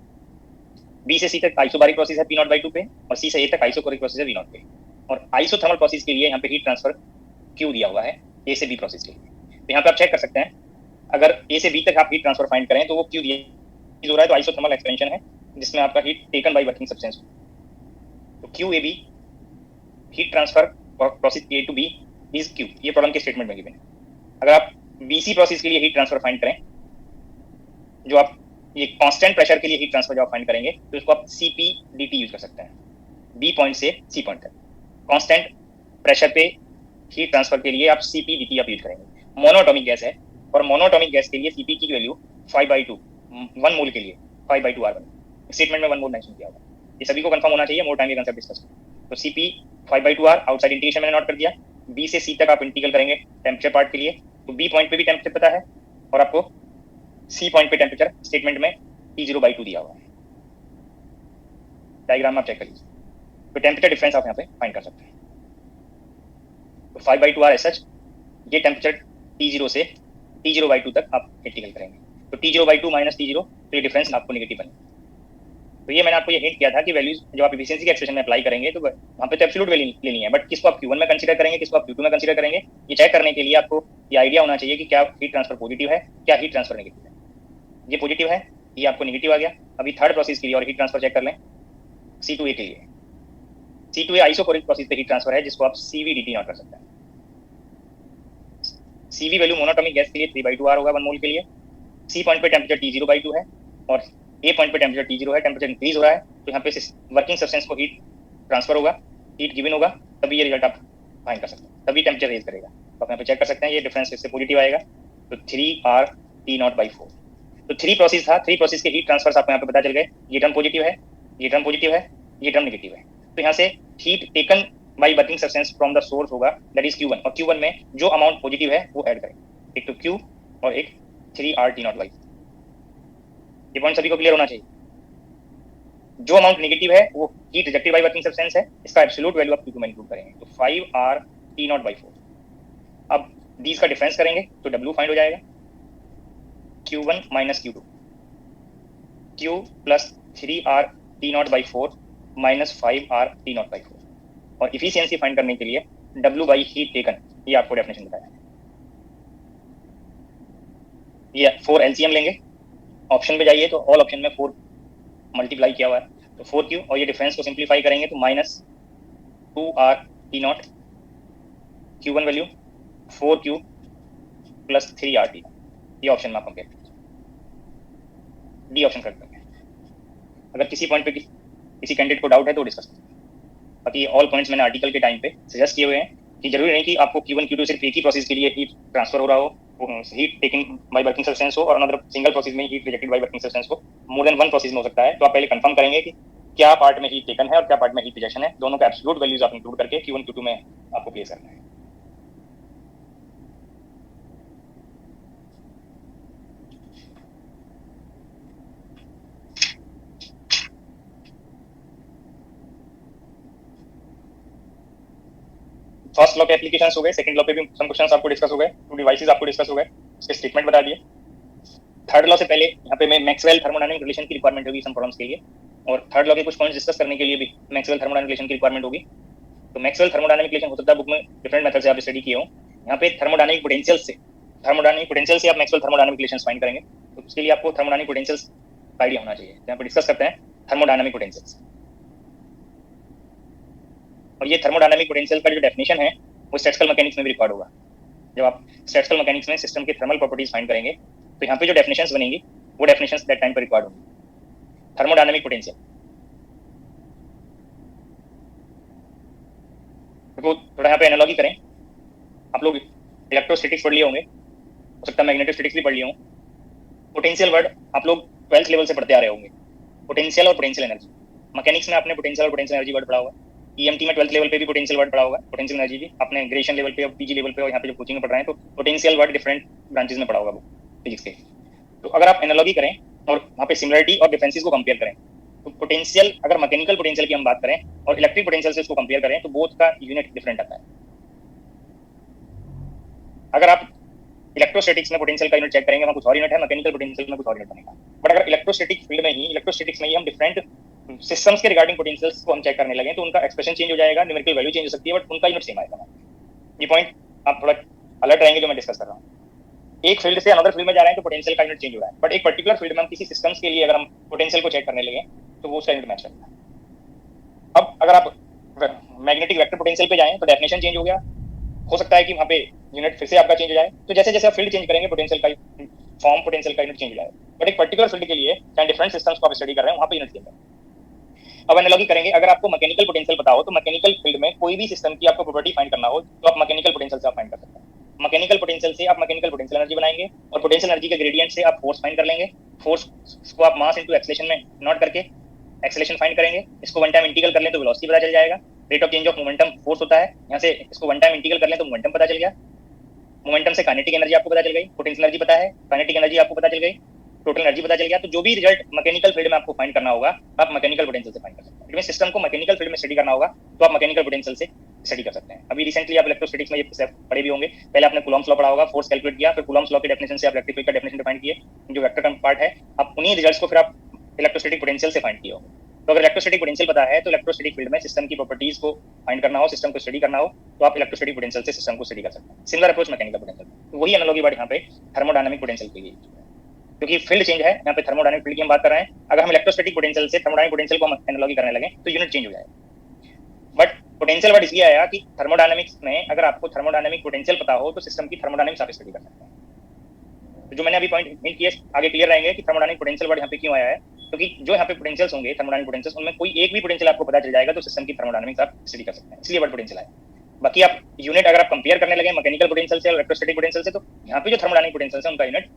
बी से सी तक आइसोबारिक प्रोसेस है P0/2 पे, और सी से ए तक आइसोकोरिक प्रोसेस है V0 पे। और आइसोथर्मल प्रोसेस के लिए यहाँ पे हीट ट्रांसफर Q दिया हुआ है ए से बी प्रोसेस के लिए। तो यहाँ पे आप चेक कर सकते हैं, अगर ए से बी तक आप हीट ट्रांसफर फाइंड करें तो वो Q दिया हो रहा है, तो आइसोथर्मल एक्सपेंशन है जिसमें आपका heat taken by working substance. तो QAB heat transfer process A to B is Q, ये प्रॉब्लम के स्टेटमेंट में गिवन है। अगर आप बीसी प्रोसेस के लिए हीट ट्रांसफर फाइंड करें, जो आप ये कांस्टेंट प्रेशर के लिए हीट ट्रांसफर जो आप फाइंड करेंगे तो इसको आप सीपी डीटी यूज कर सकते हैं, बी पॉइंट से सी पॉइंट तक। कांस्टेंट प्रेशर पे हीट ट्रांसफर के लिए आप सीपी डीटी आप यूज करेंगे। मोनोएटॉमिक गैस है और मोनोएटॉमिक गैस के लिए सीपी की वैल्यू 5/2, 1 मोल के लिए 5/2 R1, स्टेटमेंट में 1 मोल मेंशन किया होगा। ये सभी को कंफर्म होना चाहिए, मोर टाइम ये कंसेप्ट डिस्कस करें। तो सीपी 5/2 R आउटसाइड इंटीग्रेशन मैंने नोट कर दिया। बी से सी तक आप इंटीग्रल करेंगे टेम्परेचर पार्ट के लिए, तो बी पॉइंट पे भी टेम्परेचर पता है और आपको सी पॉइंट पे टेम्परेचर स्टेटमेंट में T0/2 दिया हुआ है। डायग्राम आप चेक करिए, तो टेम्परेचर डिफरेंस आप यहाँ पे फाइंड कर सकते हैं। तो 5/2 R एज सच, ये टेम्परेचर T0 से T0/2 तक आप इंटीग्रल करेंगे, तो T0/2 माइनस T0, तो ये डिफरेंस आपको नेगेटिव बनेगा। तो ये मैंने आपको ये हिंट किया था कि वैल्यूज जब आप एफिशिएंसी के एक्सप्रेशन में अप्लाई करेंगे तो वहाँ पे तो एब्सोल्यूट वैल्यू लेनी है, बट किसको आप Q1 में कंसीडर करेंगे, किसको आप Q2 में कंसीडर करेंगे, ये चेक करने के लिए आपको ये आइडिया होना चाहिए कि क्या हीट ट्रांसफर पॉजिटिव है, क्या हीट ट्रांसफर नेगेटिव है। ये पॉजिटिव है, ये आपको नेगेटिव आ गया। अभी थर्ड प्रोसेस के लिए और हीट ट्रांसफर चेक कर लें, C2A के लिए। C2A आइसोकोरिक प्रोसेस पे हीट ट्रांसफर है जिसको आप CVDT नोट कर सकते हैं। CV वैल्यू मोनोटॉमिक गैस के लिए 3/2 R होगा 1 मोल के लिए। सी पॉइंट पे टेम्परेचर T0/2 है और ए पॉइंट पे टेम्परेचर T0 है, टेम्परेचर इंक्रीज हो रहा है, तो यहाँ पे वर्किंग सब्सटेंस को हीट ट्रांसफर होगा, हीट गिवन होगा, तभी ये रिजल्ट आप फाइंड कर सकते हैं, तभी टेम्परेचर रेज करेगा। तो आप यहाँ पे चेक कर सकते हैं, ये डिफरेंस इससे पॉजिटिव आएगा, तो 3RT0/4। तो 3 प्रोसेस था, 3 प्रोसेस के हीट ट्रांसफर आपको यहाँ पे पता चल गए, ये टर्म पॉजिटिव है, ये टर्म पॉजिटिव है, ये टर्म नेगेटिव है। तो यहाँ से heat taken by working substance from the source होगा, दैट इज Q1, और Q1 में जो अमाउंट पॉजिटिव है वो ऐड करेंगे, एक तो Q और एक 3RT0/4। ये पॉइंट सभी को क्लियर होना चाहिए। जो अमाउंट नेगेटिव है वो heat rejected by working substance है, इसका एब्सोल्यूट वैल्यू आप Q2 में इंक्लूड करेंगे, तो 5RT0/4। अब दीज का डिफरेंस करेंगे तो W फाइंड हो जाएगा, Q1 minus Q2, Q plus 3RT0/4 minus 5RT0/4। और इफिशियंसी फाइंड करने के लिए W बाई हीट टेकन, ये आपको डेफिनेशन बताया। ये 4 LCM लेंगे, ऑप्शन पे जाइए तो ऑल ऑप्शन में 4 मल्टीप्लाई किया हुआ है, तो 4Q, और ये डिफरेंस को सिंप्लीफाई करेंगे तो minus 2RT0, Q1 value 4Q plus 3RT, ये ऑप्शन में आप कंपेयर करें, डी ऑप्शन करते हैं। अगर किसी पॉइंट पे किसी कैंडिडेट को डाउट है तो डिस्कस करें। बाकी ऑल पॉइंट्स मैंने आर्टिकल के टाइम पे सजेस्ट किए हुए हैं कि जरूरी नहीं कि आपको Q1 Q2 सिर्फ एक ही प्रोसेस के लिए हीट ट्रांसफर हो रहा हो, heat taking by working substance हो, और अनदर सिंगल प्रोसेस में heat rejected by working substance हो, मोर देन 1 प्रोसेस में हो सकता है। तो आप पहले कंफर्म करेंगे कि क्या पार्ट में हीट टेकन है और क्या पार्ट में हीट रिजेक्शन है, दोनों का एब्सोल्यूट वैल्यूज आप इंक्लूड करके Q1 Q2 में आपको प्लेस करना है। फर्स्ट लॉ के एप्लीकेशंस हो गए, सेकंड लॉ पे भी सम क्वेश्चंस आपको डिस्कस हो गए, 2 डिवाइसेस आपको डिस्कस हो गए, उसके स्टेटमेंट बता दिए। थर्ड लॉ से पहले यहाँ पे मैं मैक्सवेल थर्मोडायनामिक रिलेशन की रिक्वायरमेंट होगी सम प्रॉब्लम्स के लिए, और थर्ड लॉ के कुछ पॉइंट्स डिस्कस करने के लिए भी मैक्सवेल थर्मोडायनामिक रिलेशन की रिक्वायरमेंट होगी। तो मैक्सवेल थर्मोडायनामिक रिलेशन हो सकता है बुक में डिफरेंट मेथड से आप स्टडी किए हो, यहाँ पे थर्मोडायनामिक पोटेंशियल से आप मैक्सवेल थर्मोडायनामिक रिलेशंस फाइंड करेंगे, तो उसके लिए आपको थर्मोडायनामिक पोटेंशियल्स का आइडिया होना चाहिए। यहाँ पे डिस्कस करते हैं थर्मोडायनामिक पोटेंशियल्स, और ये थर्मोडायनामिक पोटेंशियल का जो डेफिनेशन है वो स्टैटिस्टिकल मैकेनिक्स में भी रिकॉर्ड होगा। जब आप स्टैटिस्टिकल मैकेनिक्स में सिस्टम के थर्मल प्रॉपर्टीज फाइंड करेंगे तो यहाँ पे जो डेफिनेशंस बनेंगी वो डेफिनेशंस दैट टाइम पर रिकॉर्ड होंगी। थर्मोडायनामिक पोटेंशियल तो थोड़ा यहाँ पे एनालॉजी करें, आप लोग इलेक्ट्रोस्टैटिक्स पढ़ लिए होंगे, हो सकता है मैग्नेटोस्टैटिक्स भी पढ़ लिए हों। पोटेंशियल वर्ड आप लोग 12th लेवल से पढ़ते आ रहे होंगे, पोटेंशियल और पोटेंशियल एनर्जी। मैकेनिक्स में आपने पोटेंशियल और पोटेंशियल एनर्जी वर्ड पढ़ा होगा, EMT में 12th लेवल पे भी पोटेंशियल वर्ड पढ़ा होगा, पोटेंशियल एनर्जी भी आपने ग्रेजुएशन लेवल पे और PG लेवल पे और यहाँ पे जो कोचिंग में पढ़ रहे हैं तो पोटेंशियल वर्ड डिफरेंट ब्रांचेस में पढ़ा होगा फिजिक्स के। तो अगर आप एनालॉजी करें और वहाँ पे सिमिलरिटी और डिफरेंसेस को कंपेयर करें, तो पोटेंशियल अगर मैकेनिकल पोटेंशियल की हम बात करें और इलेक्ट्रिक पोटेंशियल से इसको कंपेयर करें तो बोथ का यूनिट डिफरेंट आता है। अगर आप इलेक्ट्रोस्टैटिक्स में पोटेंशियल का यूनिट चेक करेंगे वहाँ कुछ और यूनिट है, मैकेनिकल पोटेंशियल में कुछ और यूनिट बनेगा। बट अगर इलेक्ट्रोस्टैटिक फील्ड में ही इलेक्ट्रोस्टैटिक्स में ही हम डिफरेंट सिस्टम्स के रिगार्डिंग पोटेंशियल्स को हम चेक करने लगे तो उनका एक्सप्रेशन चेंज हो जाएगा, न्यूमेरिकल वैल्यू चेंज हो सकती है, बट उनका यूनिट सेम आएगा। ये पॉइंट आप थोड़ा अलर्ट रहेंगे जो मैं डिस्कस कर रहा हूँ। एक फील्ड से अनदर फील्ड में जा रहे हैं तो पोटेंशियल का यूनिट चेंज हो रहा है, बट एक पर्टिकुलर फील्ड में हम किसी सिस्टम्स के लिए अगर हम पोटेंशियल को चेक करने लगे तो वो उसका यूनिट मैच करेगा। अब अगर आप मैग्नेटिक वेक्टर पोटेंशियल पे जाएं तो डेफिनेशन चेंज हो गया, हो सकता है कि वहाँ पे यूनिट फिर से आपका चेंज हो जाए। तो जैसे जैसे आप फील्ड चेंज करेंगे पोटेंशियल का फॉर्म, पोटेंशियल का यूनिट चेंज हो जाए। बट एक पर्टिकुलर फील्ड के लिए चाहे डिफरेंट सिस्टम्स को आप स्टडी कर रहे हैं वहाँ पे यूनिट चेंज है। अब एनालॉजी करेंगे, अगर आपको मैकेनिकल पोटेंशियल पता हो तो मैकेनिकल फील्ड में कोई भी सिस्टम की आपको प्रॉपर्टी फाइंड करना हो तो आप मैकेनिकल पोटेंशियल से आप फाइंड कर सकते हैं। मैकेनिकल पोटेंशियल से आप मैकेनिकल पोटेंशियल एनर्जी बनाएंगे और पोटेंशियल एनर्जी के ग्रेडियंट से आप फोर्स फाइंड कर लेंगे। फोर्स को आप मास इनटू एक्सेलरेशन में नोट करके एक्सेलरेशन फाइंड करेंगे। इसको वन टाइम इंटीग्रल कर लें तो वेलोसिटी पता चल जाएगा। Rate of change of momentum force होता है, यहाँ से इसको वन टाइम इंटीग्रल कर लें तो मोमेंटम पता चल गया। मोमेंटम से काइनेटिक एनर्जी आपको पता चल गई, पोटेंशियल एनर्जी पता है, काइनेटिक एनर्जी आपको पता चल गई, टोटल एनर्जी पता चल गया। तो जो भी रिजल्ट मैकेनिकल फील्ड में आपको फाइंड करना होगा आप मैकेनिकल पोटेंशियल से फाइंड कर सकते हैं। सिस्टम को मैकेनिकल फील्ड में स्टडी करना होगा तो आप मैकेनिकल पोटेंशियल से स्टडी कर सकते हैं। अभी रिसेंटली आप इलेक्ट्रोस्टैटिक्स में ये पढ़े भी होंगे, पहले आपने कूलॉम्स लॉ पढ़ा होगा, फोर्स कैलकुलेट किया, फिर कूलॉम्स लॉ के डेफिनेशन से आप इलेक्ट्रिक फील्ड का डेफिनेशन डिफाइन किए, जो वेक्टर का पार्ट है, आप उन्हीं रिजल्ट्स को फिर आप इलेक्ट्रोस्टैटिक पोटेंशियल से फाइंड किए होंगे। तो अगर इलेक्ट्रोस्टैटिक पोटेंशियल पता है तो इलेक्ट्रोस्टैटिक फील्ड में सिस्टम की प्रॉपर्टीज को फाइंड करना हो, सिस्टम को स्टडी करना हो तो आप इलेक्ट्रोस्टैटिक पोटेंशियल से सिस्टम को स्टडी कर सकते हैं। सिमिलर अप्रोच मैकेनिकल पोटेंशियल, तो वही एनालॉजी वर्ड यहाँ पे थर्मोडायनामिक पोटेंशियल के लिए, क्योंकि फील्ड चेंज है यहाँ पे थर्मोडायनामिक फील्ड की हम बात कर रहे हैं। अगर हम इलेक्ट्रोस्टैटिक पोटेंशियल से थर्मोडायनामिक पोटेंशियल को हम एनालॉजी करने लगे तो यूनिट चेंज हो जाएगा। बट पोटेंशियल वर्ड इसलिए आया कि थर्मोडायनामिक्स में अगर आपको थर्मोडायनामिक पोटेंशियल पता हो तो सिस्टम की थर्मोडायनामिक्स आप स्टडी कर सकते हैं। तो जो मैंने अभी पॉइंट हिंट किए आगे क्लियर रहेंगे कि थर्मोडायनामिक पोटेंशियल वर्ड यहाँ पे क्यों आया है, क्योंकि जो यहाँ पे पोटेंशियल्स होंगे थर्मोडायनामिक पोटेंशियल्स, उनमें कोई एक भी पोटेंशियल आपको पता चल जाएगा तो सिस्टम की थर्मोडायनामिक्स आप स्टडी कर सकते हैं, इसलिए वर्ड पोटेंशियल आया। बाकी आप यूनिट अगर आप कंपेयर करने लगे मैकेनिकल पोटेंशियल से और इलेक्ट्रोस्टैटिक पोटेंशियल से तो यहाँ पे जो थर्मोडायनामिक पोटेंशियल है उनका यूनिट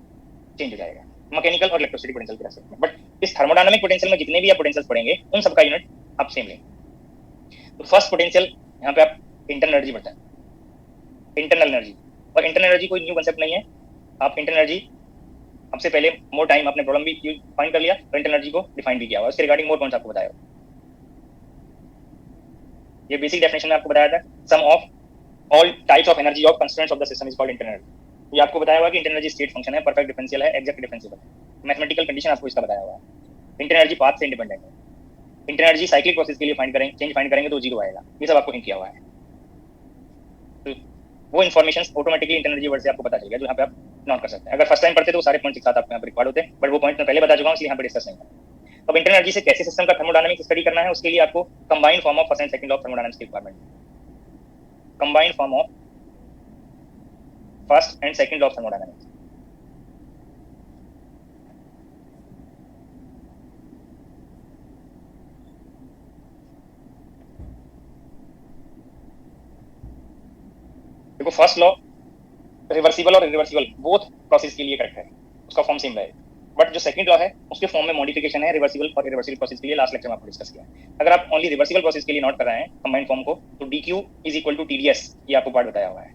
चेंज हो जाएगा मैकेनिकल और इलेक्ट्रोस्टैटिक पोटेंशियल के रेस्पेक्ट में। बट इस थर्मोडायनामिक पोटेंशियल में जितने भी आप पोटेंशियल्स पढ़ेंगे उन सबका यूनिट आप सेम लेंगे। तो फर्स्ट पोटेंशियल यहाँ पे आप इंटरनल एनर्जी पढ़ते हैं, इंटरनल एनर्जी। और इंटरनल एनर्जी कोई न्यू कांसेप्ट नहीं है, आप इंटरनल एनर्जी आपसे पहले मोर टाइम आपने प्रॉब्लम भी फाइंड कर लिया तो इंटरनल एनर्जी को डिफाइन भी किया हुआ, उसके रिगार्डिंग मोर पॉइंट्स आपको बताया। ये बेसिक डेफिनेशन में आपको बताया था, sum of all types of energy of constraints of the system is called internal energy. ये आपको बताया हुआ कि इंटरनल एनर्जी स्टेट फंक्शन है, परफेक्ट डिफरेंशियल है, एग्जैक्ट डिफरेंशियल है, मैथमेटिकल कंडीशन आपको इसका बताया हुआ है। इंटरनल एनर्जी पाथ से इंडिपेंडेंट है, इंटरनल एनर्जी साइक्लिक प्रोसेस के लिए फाइंड करेंगे, चेंज फाइंड करेंगे तो जीरो आएगा, ये सब आपको हिंट किया हुआ है। तो वो information automatically internal energy word से आपको पता चल गया, जो यहाँ पे आप नोट कर सकते हैं। अगर फर्स्ट टाइम पढ़ते तो सारे पॉइंट्स एक साथ आपको यहाँ पे रिकॉर्ड होते हैं, बट वो पॉइंट मैं पहले बता चुका हूँ इसलिए यहाँ पे डिस्कस नहीं है। अब इंटरनल एनर्जी से कैसे सिस्टम का थर्मोडायनामिक्स स्टडी करना है उसके लिए आपको combined form of first and second law of thermodynamics की रिक्वायरमेंट है। Combined form of first and second law of thermodynamics. देखो फर्स्ट लॉ रिवर्सिबल और इरिवर्सिबल बोथ प्रोसेस के लिए करेक्ट है, उसका फॉर्म सेम रहेगा। बट जो सेकंड लॉ है उसके फॉर्म में मॉडिफिकेशन है रिवर्सिबल और इरिवर्सिबल प्रोसेस के लिए, लास्ट लेक्चर में आपको डिस्कस किया है। अगर आप ओनली रिवर्सिबल प्रोसेस के लिए नोट कर रहे हैं कंबाइंड फॉर्म को तो dq is equal to TdS, ये आपको पार्ट बताया हुआ है,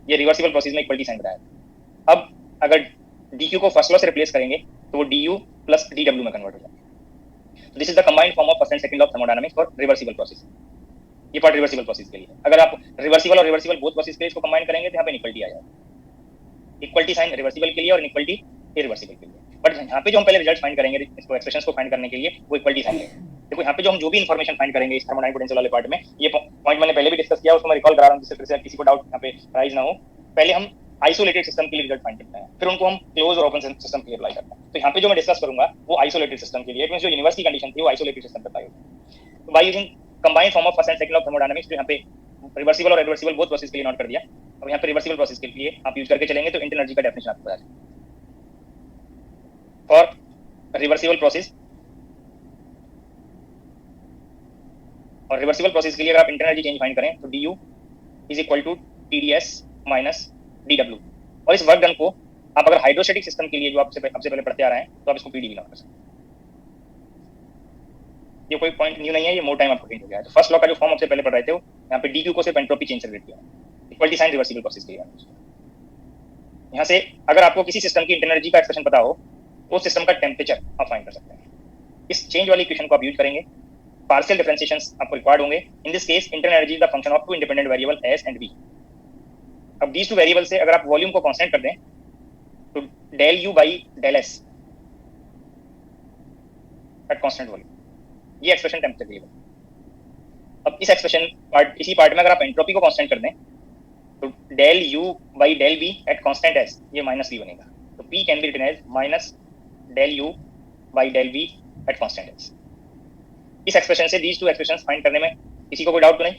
ये रिवर्सिबल प्रोसेस में इक्वलिटी साइन बताया। अब अगर dq को फर्स्ट लॉ से रिप्लेस करेंगे तो वो du प्लस dw में कन्वर्ट हो जाएगा। तो this is the combined form of first and second law of thermodynamics for reversible process. ये पार्ट रिवर्सिबल प्रोसेस के लिए। अगर आप रिवर्सिबल और रिवर्सिबल बोथ प्रोसेस के लिए इसको कंबाइन करेंगे तो यहाँ पे इक्वलिटी आ जाएगा, इक्वलिटी साइन रिवर्सिबल के लिए और इक्वलिटी इरिवर्सिबल के लिए। बट यहाँ पे जो हम पहले रिजल्ट फाइंड करेंगे इसको एक्सप्रेशंस को फाइंड करने के लिए वो इक्वलिटी साइन है। देखो यहाँ पे जो हम जो भी इन्फॉर्मेशन फाइंड करेंगे इस थर्मोडायनामिक पोटेंशियल वाले पार्ट में, ये पॉइंट मैंने पहले भी डिस्कस किया, उसको मैं रिकॉल करा रहा हूँ जिससे फिर से किसी को डाउट यहाँ पे राइज ना हो। पहले हम आइसोलेटेड सिस्टम के लिए रिजल्ट फाइंड करते हैं, फिर उनको हम क्लोज और ओपन सिस्टम के लिए अप्लाई करते हैं। तो यहाँ पे जो मैं डिस्कस करूंगा वो आइसोलेटेड सिस्टम के लिए, मींस जो यूनिवर्स की कंडीशन थी वो आइसोलेटेड सिस्टम पे अप्लाई होगी। तो by using combined form of first and second law of thermodynamics, तो यहाँ पे रिवर्सिबल और इरिवर्सिबल बोथ प्रोसेस के लिए नोट कर दिया। अब यहाँ पे रिवर्सिबल प्रोसेस के लिए आप यूज करके चलेंगे तो इंटरनल एनर्जी का डेफिनेशन आपको पता चलेगा। फॉर रिवर्सिबल प्रोसेस और रिवर्सिबल प्रोसेस के लिए अगर आप इंटरनल एनर्जी चेंज फाइंड करें तो du is equal to TdS minus dW। और इस वर्क डन को आप अगर हाइड्रोस्टैटिक सिस्टम के लिए जो आपसे पहले पढ़ते आ रहे हैं तो आप इसको PdV नोट कर सकते हैं। ये कोई पॉइंट न्यू नहीं है, ये मोर टाइम आपको हिंट हो गया है। तो फर्स्ट लॉ का जो फॉर्म आपसे पहले पढ़ रहे थे यहाँ पे dq को सिर्फ एंट्रोपी चेंज से रिलेट किया, इक्वलिटी साइन रिवर्सिबल प्रोसेस के लिए। यहाँ से अगर आपको किसी सिस्टम की इंटरनल एनर्जी का एक्सप्रेशन पता हो तो सिस्टम का टेम्परेचर आप फाइंड कर सकते हैं। इस चेंज वाली इक्वेशन को आप यूज करेंगे, पार्शियल डिफरेंशिएशंस आपको रिक्वायर्ड होंगे। In this case internal energy is the function of two independent variable s and v। अब दीज टू वेरिएबल से अगर आप वॉल्यूम को कांस्टेंट कर दें तो del u by del s at constant volume, ये एक्सप्रेशन टेम्परेचर के लिए। अब इस एक्सप्रेशन पार्ट इसी पार्ट में अगर आप एंट्रोपी को कांस्टेंट कर दें तो del u by del v at constant s, ये माइनस v बनेगा। तो p can be written as minus del u by del v at constant s। इस एक्सप्रेशन से दीज टू एक्सप्रेशंस फाइंड करने में किसी को कोई डाउट तो नहीं?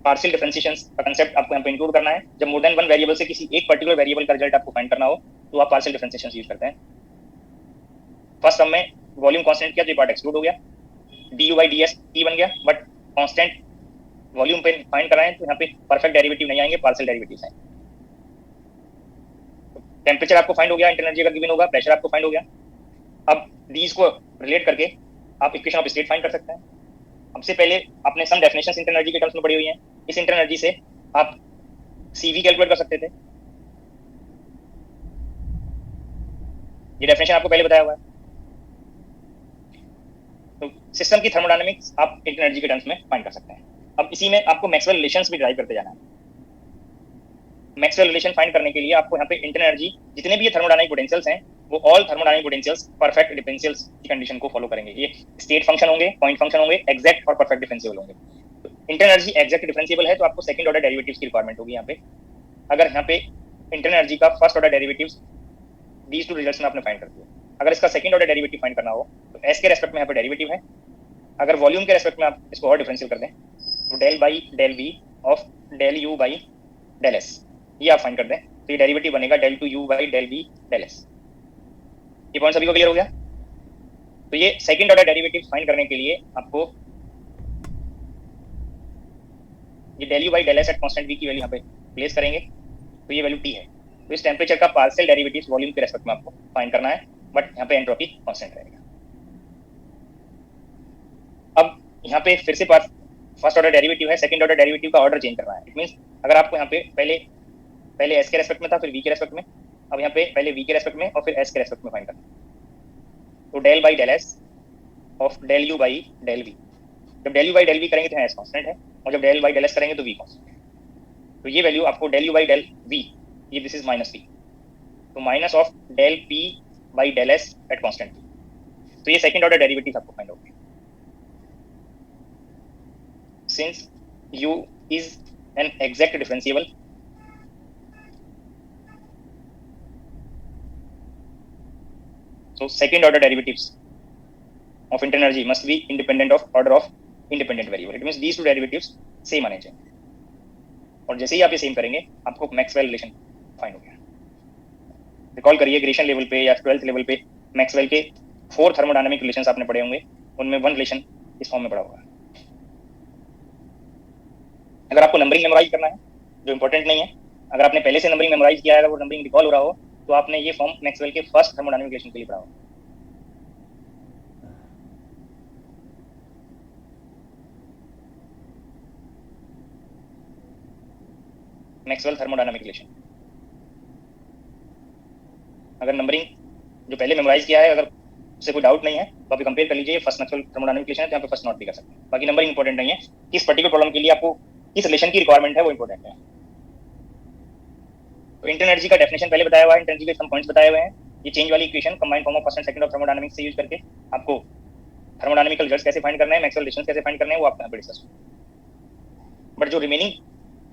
पार्शियल डिफरेंशिएशन का कंसेप्ट आपको यहाँ पे इंक्लूड करना है। जब मोर देन वन वेरिएबल से किसी एक पर्टिकुलर वेरिएबल का रिजल्ट आपको फाइंड करना हो तो आप पार्शियल डिफरेंशिएशन यूज करते हैं। फर्स्ट सम में वॉल्यूम कांस्टेंट किया तो ये पार्ट एक्सक्लूड हो गया, du by ds t बन गया, बट कांस्टेंट वॉल्यूम पे फाइंड कराएं तो यहाँ पे परफेक्ट डेरिवेटिव नहीं आएंगे, पार्शियल डेरिवेटिव्स आएंगे। टेम्परेचर आपको फाइंड हो गया, इंटरनल एनर्जी का गिवन होगा, प्रेशर आपको फाइंड हो गया। अब डीज को रिलेट करके आप इक्वेशन ऑफ स्टेट फाइंड कर सकते हैं। सबसे पहले आपने सम डेफिनेशंस इंटरनल एनर्जी के टर्म्स में पढ़ी हुई हैं। इस इंटरनल एनर्जी से आप सीवी कैलकुलेट कर सकते थे, ये डेफिनेशन आपको पहले बताया हुआ है। तो सिस्टम की थर्मोडायनामिक्स आप इंटरनल एनर्जी के टर्म्स में फाइंड कर सकते हैं। अब इसी में आपको मैक्सवेल रिलेशंस भी ड्राइव करते जाना है। मैक्सवेल रिलेशन फाइंड करने के लिए आपको यहाँ पे इंटरनल एनर्जी जितने भी ये थर्मोडायनामिक पोटेंशियल्स हैं वो all thermodynamic potentials perfect differentials की कंडीशन को फॉलो करेंगे। ये स्टेट फंक्शन होंगे, पॉइंट फंक्शन होंगे, एग्जैक्ट और परफेक्ट डिफरेंशिएबल होंगे। तो इंटरनल एनर्जी एग्जैक्ट डिफरेंशिएबल है तो आपको सेकंड ऑर्डर डेरिवेटिव्स की रिक्वायरमेंट होगी यहाँ पे। अगर यहाँ पे इंटरनल एनर्जी का first order derivatives these two results में आपने फाइंड कर दिया, अगर इसका सेकंड ऑर्डर डेरिवेटिव फाइंड करना हो तो एस के रेस्पेक्ट में यहाँ पे डेरिवेटिव है। अगर वॉल्यूम के रेस्पेक्ट में आप इसको और डिफरेंशियल कर दें तो del by del V of del you by del S, ये आप फाइंड कर दें तो ये डेरिवेटिव बनेगा del two U by del V del S. ये पॉइंट सभी को क्लियर हो गया? तो ये सेकंड ऑर्डर डेरिवेटिव फाइंड करने के लिए आपको ये del you by del S at constant V की वैल्यू यहाँ पे प्लेस करेंगे तो ये वैल्यू टी है। तो इस टेम्परेचर का पार्शियल डेरिवेटिव वॉल्यूम के रेस्पेक्ट में आपको फाइंड करना है, बट यहाँ पे एंट्रोपी कांस्टेंट रहेगा। अब यहाँ पे फिर से फर्स्ट ऑर्डर डेरिवेटिव है, सेकंड ऑर्डर डेरिवेटिव का ऑर्डर चेंज करना है। इट मींस अगर आपको यहाँ पे पहले एस के रेस्पेक्ट में था, फिर वी के रेस्पेक्ट में, अब यहाँ पे पहले वी के रेस्पेक्ट में और फिर एस के रेस्पेक्ट में फाइंड करना है। तो del by del s of del you by del v, जब del you by del v करेंगे तो एस कांस्टेंट है, और जब डेल बाई डेल एस करेंगे तो वी कांस्टेंट है। तो ये वैल्यू आपको del you by del V, ये दिस इज माइनस पी, तो minus of del P by del S at constant P. तो ये सेकंड ऑर्डर डेरिवेटिव आपको फाइंड होगा। Since u is an exact differentiable, so second order derivatives of internal energy must be independent of order of independent variable. It means these two derivatives same आने चाहिए, और जैसे ही आप ये same करेंगे आपको मैक्सवेल रिलेशन फाइंड हो गया। रिकॉल करिए ग्रेशन लेवल पे या 12th लेवल पे मैक्सवेल के 4 थर्मोडायनामिक रिलेशंस आपने पढ़े होंगे, उनमें वन रिलेशन इस फॉर्म में पढ़ा होगा। अगर आपको नंबरिंग मेमोराइज करना है जो इंपॉर्टेंट नहीं है, अगर आपने पहले से नंबरिंग मेमोराइज किया है, अगर वो नंबरिंग रिकॉल हो रहा हो तो आपने ये फॉर्म मैक्सवेल के फर्स्ट थर्मोडायनामिक रिलेशन के लिए पढ़ा हो। मैक्सवेल थर्मोडायनामिक रिलेशन, अगर नंबरिंग जो पहले मेमोराइज किया है अगर उससे कोई डाउट नहीं है तो आप कंपेयर कर लीजिए। फर्स्ट मैक्सवेल थर्मोडायनामिक रिलेशन है तो यहाँ पे फर्स्ट नोट भी कर सकते हैं। बाकी नंबरिंग इंपॉर्टेंट नहीं है, किस पर्टिकुलर प्रॉब्लम के लिए आपको किस रिलेशन की रिक्वायरमेंट है वो इंपॉर्टेंट है। तो इंटरनल एनर्जी का डेफिनेशन पहले बताया हुआ है, इंटरनल एनर्जी के सम पॉइंट्स बताए हुए हैं। ये चेंज वाली equation combined form of first and second of thermodynamics से यूज करके आपको थर्मोडायनामिकल रिजल्ट्स कैसे फाइंड करना है, मैक्सवेल रिलेशंस कैसे फाइंड करना है वो आप यहाँ पे डिस्कस करेंगे। बट जो रिमेनिंग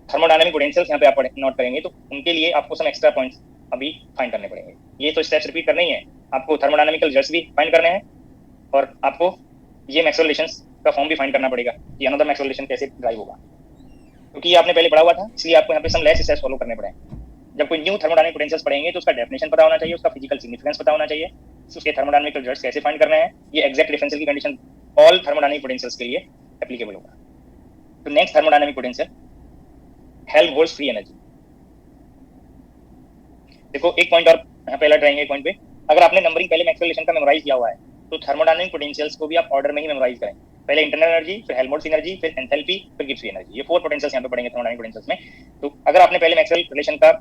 थर्मोडायनामिक पोटेंशियल्स यहाँ पे आप नोट करेंगे तो उनके लिए आपको सम एक्स्ट्रा पॉइंट्स अभी फाइंड करने पड़ेंगे। ये तो स्टेप्स रिपीट करने ही है, आपको थर्मोडायनामिकल रिजल्ट्स भी फाइंड करने हैं और आपको ये मैक्सवेल रिलेशंस का फॉर्म भी फाइंड करना पड़ेगा कि अनदर मैक्सवेल रिलेशन कैसे ड्राइव होगा, क्योंकि ये आपने पहले पढ़ा हुआ था, इसलिए आपको यहाँ पे सम लेस स्टेप्स फॉलो करने पड़ेंगे। जब कोई न्यू थर्मोडायनामिक पोटेंशियल्स पढ़ेंगे तो उसका डेफिनेशन पता होना चाहिए, उसका फिजिकल सिग्निफिकेंस पता होना चाहिए, उसके थर्मोडायनामिक रिजल्ट्स कैसे फाइंड करने हैं, ये एग्जैक्ट डिफरेंशियल की कंडीशन ऑल थर्मोडायनामिक पोटेंशियल्स के लिए एप्लीकेबल होगा। तो next thermodynamic potential Helmholtz free energy. देखो एक पॉइंट और यहाँ पे अलर्ट रहेंगे, एक पॉइंट पे अगर आपने नंबरिंग पहले मैक्सवेल रिलेशन का मेमोराइज किया हुआ है तो थर्मोडायनामिक पोटेंशियल्स को भी आप ऑर्डर में ही मेमोराइज करें। पहले इंटरनल एनर्जी, फिर हेल्महोल्ट्ज एनर्जी, फिर एंथैल्पी, फिर गिब्स फ्री एनर्जी, ये 4 पोटेंशियल्स यहाँ पे पढ़ेंगे थर्मोडायनामिक पोटेंशियल्स में। तो अगर आपने पहले मैक्सवेल रिलेशन का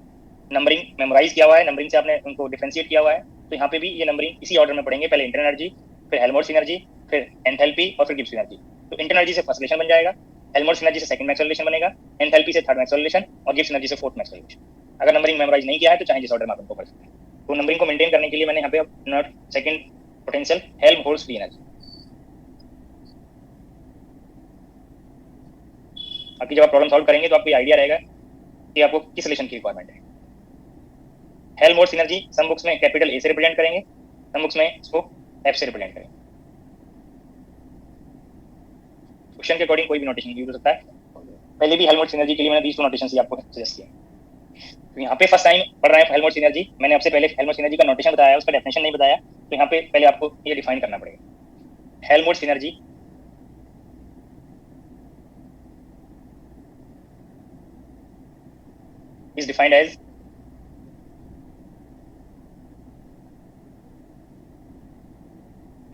नंबरिंग मेमोराइज किया हुआ है, नंबरिंग से आपने उनको डिफरेंशिएट किया हुआ है, तो यहाँ पे भी ये नंबरिंग इसी ऑर्डर में पढ़ेंगे, पहले इंटरनल एनर्जी, फिर हेल्महोल्ट्ज एनर्जी, फिर एंथैल्पी और फिर गिब्स एनर्जी। तो इंटरनल एनर्जी से फर्स्ट रिलेशन बन जाएगा, हेल्महोल्ट्ज एनर्जी से सेकंड मैक्सवेल रिलेशन बनेगा, एंथैल्पी से थर्ड मैक्सवेल रिलेशन और गिब्स एनर्जी से फोर्थ मैक्सवेल रिलेशन। अगर नंबरिंग मेमोराइज नहीं किया है तो चाहे जिस ऑर्डर में आप उनको कर सकते हैं। तो नंबरिंग को मेंटेन करने के लिए मैंने यहाँ पे note second potential Helmholtz free energy. बाकी जब आप प्रॉब्लम सॉल्व करेंगे तो आपको आइडिया रहेगा कि आपको किस रिलेशन की रिक्वायरमेंट है। हेल्महोल्ट्ज एनर्जी सम बुक्स में कैपिटल ए से रिप्रेजेंट करेंगे, सम बुक्स में इसको एफ से रिप्रेजेंट करेंगे। क्वेश्चन के अकॉर्डिंग कोई भी नोटेशन यूज हो सकता है। पहले भी हेल्महोल्ट्ज एनर्जी के लिए मैंने 2 नोटेशन आपको सजेस्ट किया। तो यहाँ पे फर्स्ट टाइम पढ़ रहे हैं हेल्महोल्ट्ज एनर्जी, मैंने आपसे पहले हेल्महोल्ट्ज एनर्जी का नोटेशन बताया, उसका डेफिनेशन नहीं बताया, तो यहाँ पे पहले आपको ये डिफाइन करना पड़ेगा। Helmholtz energy is defined as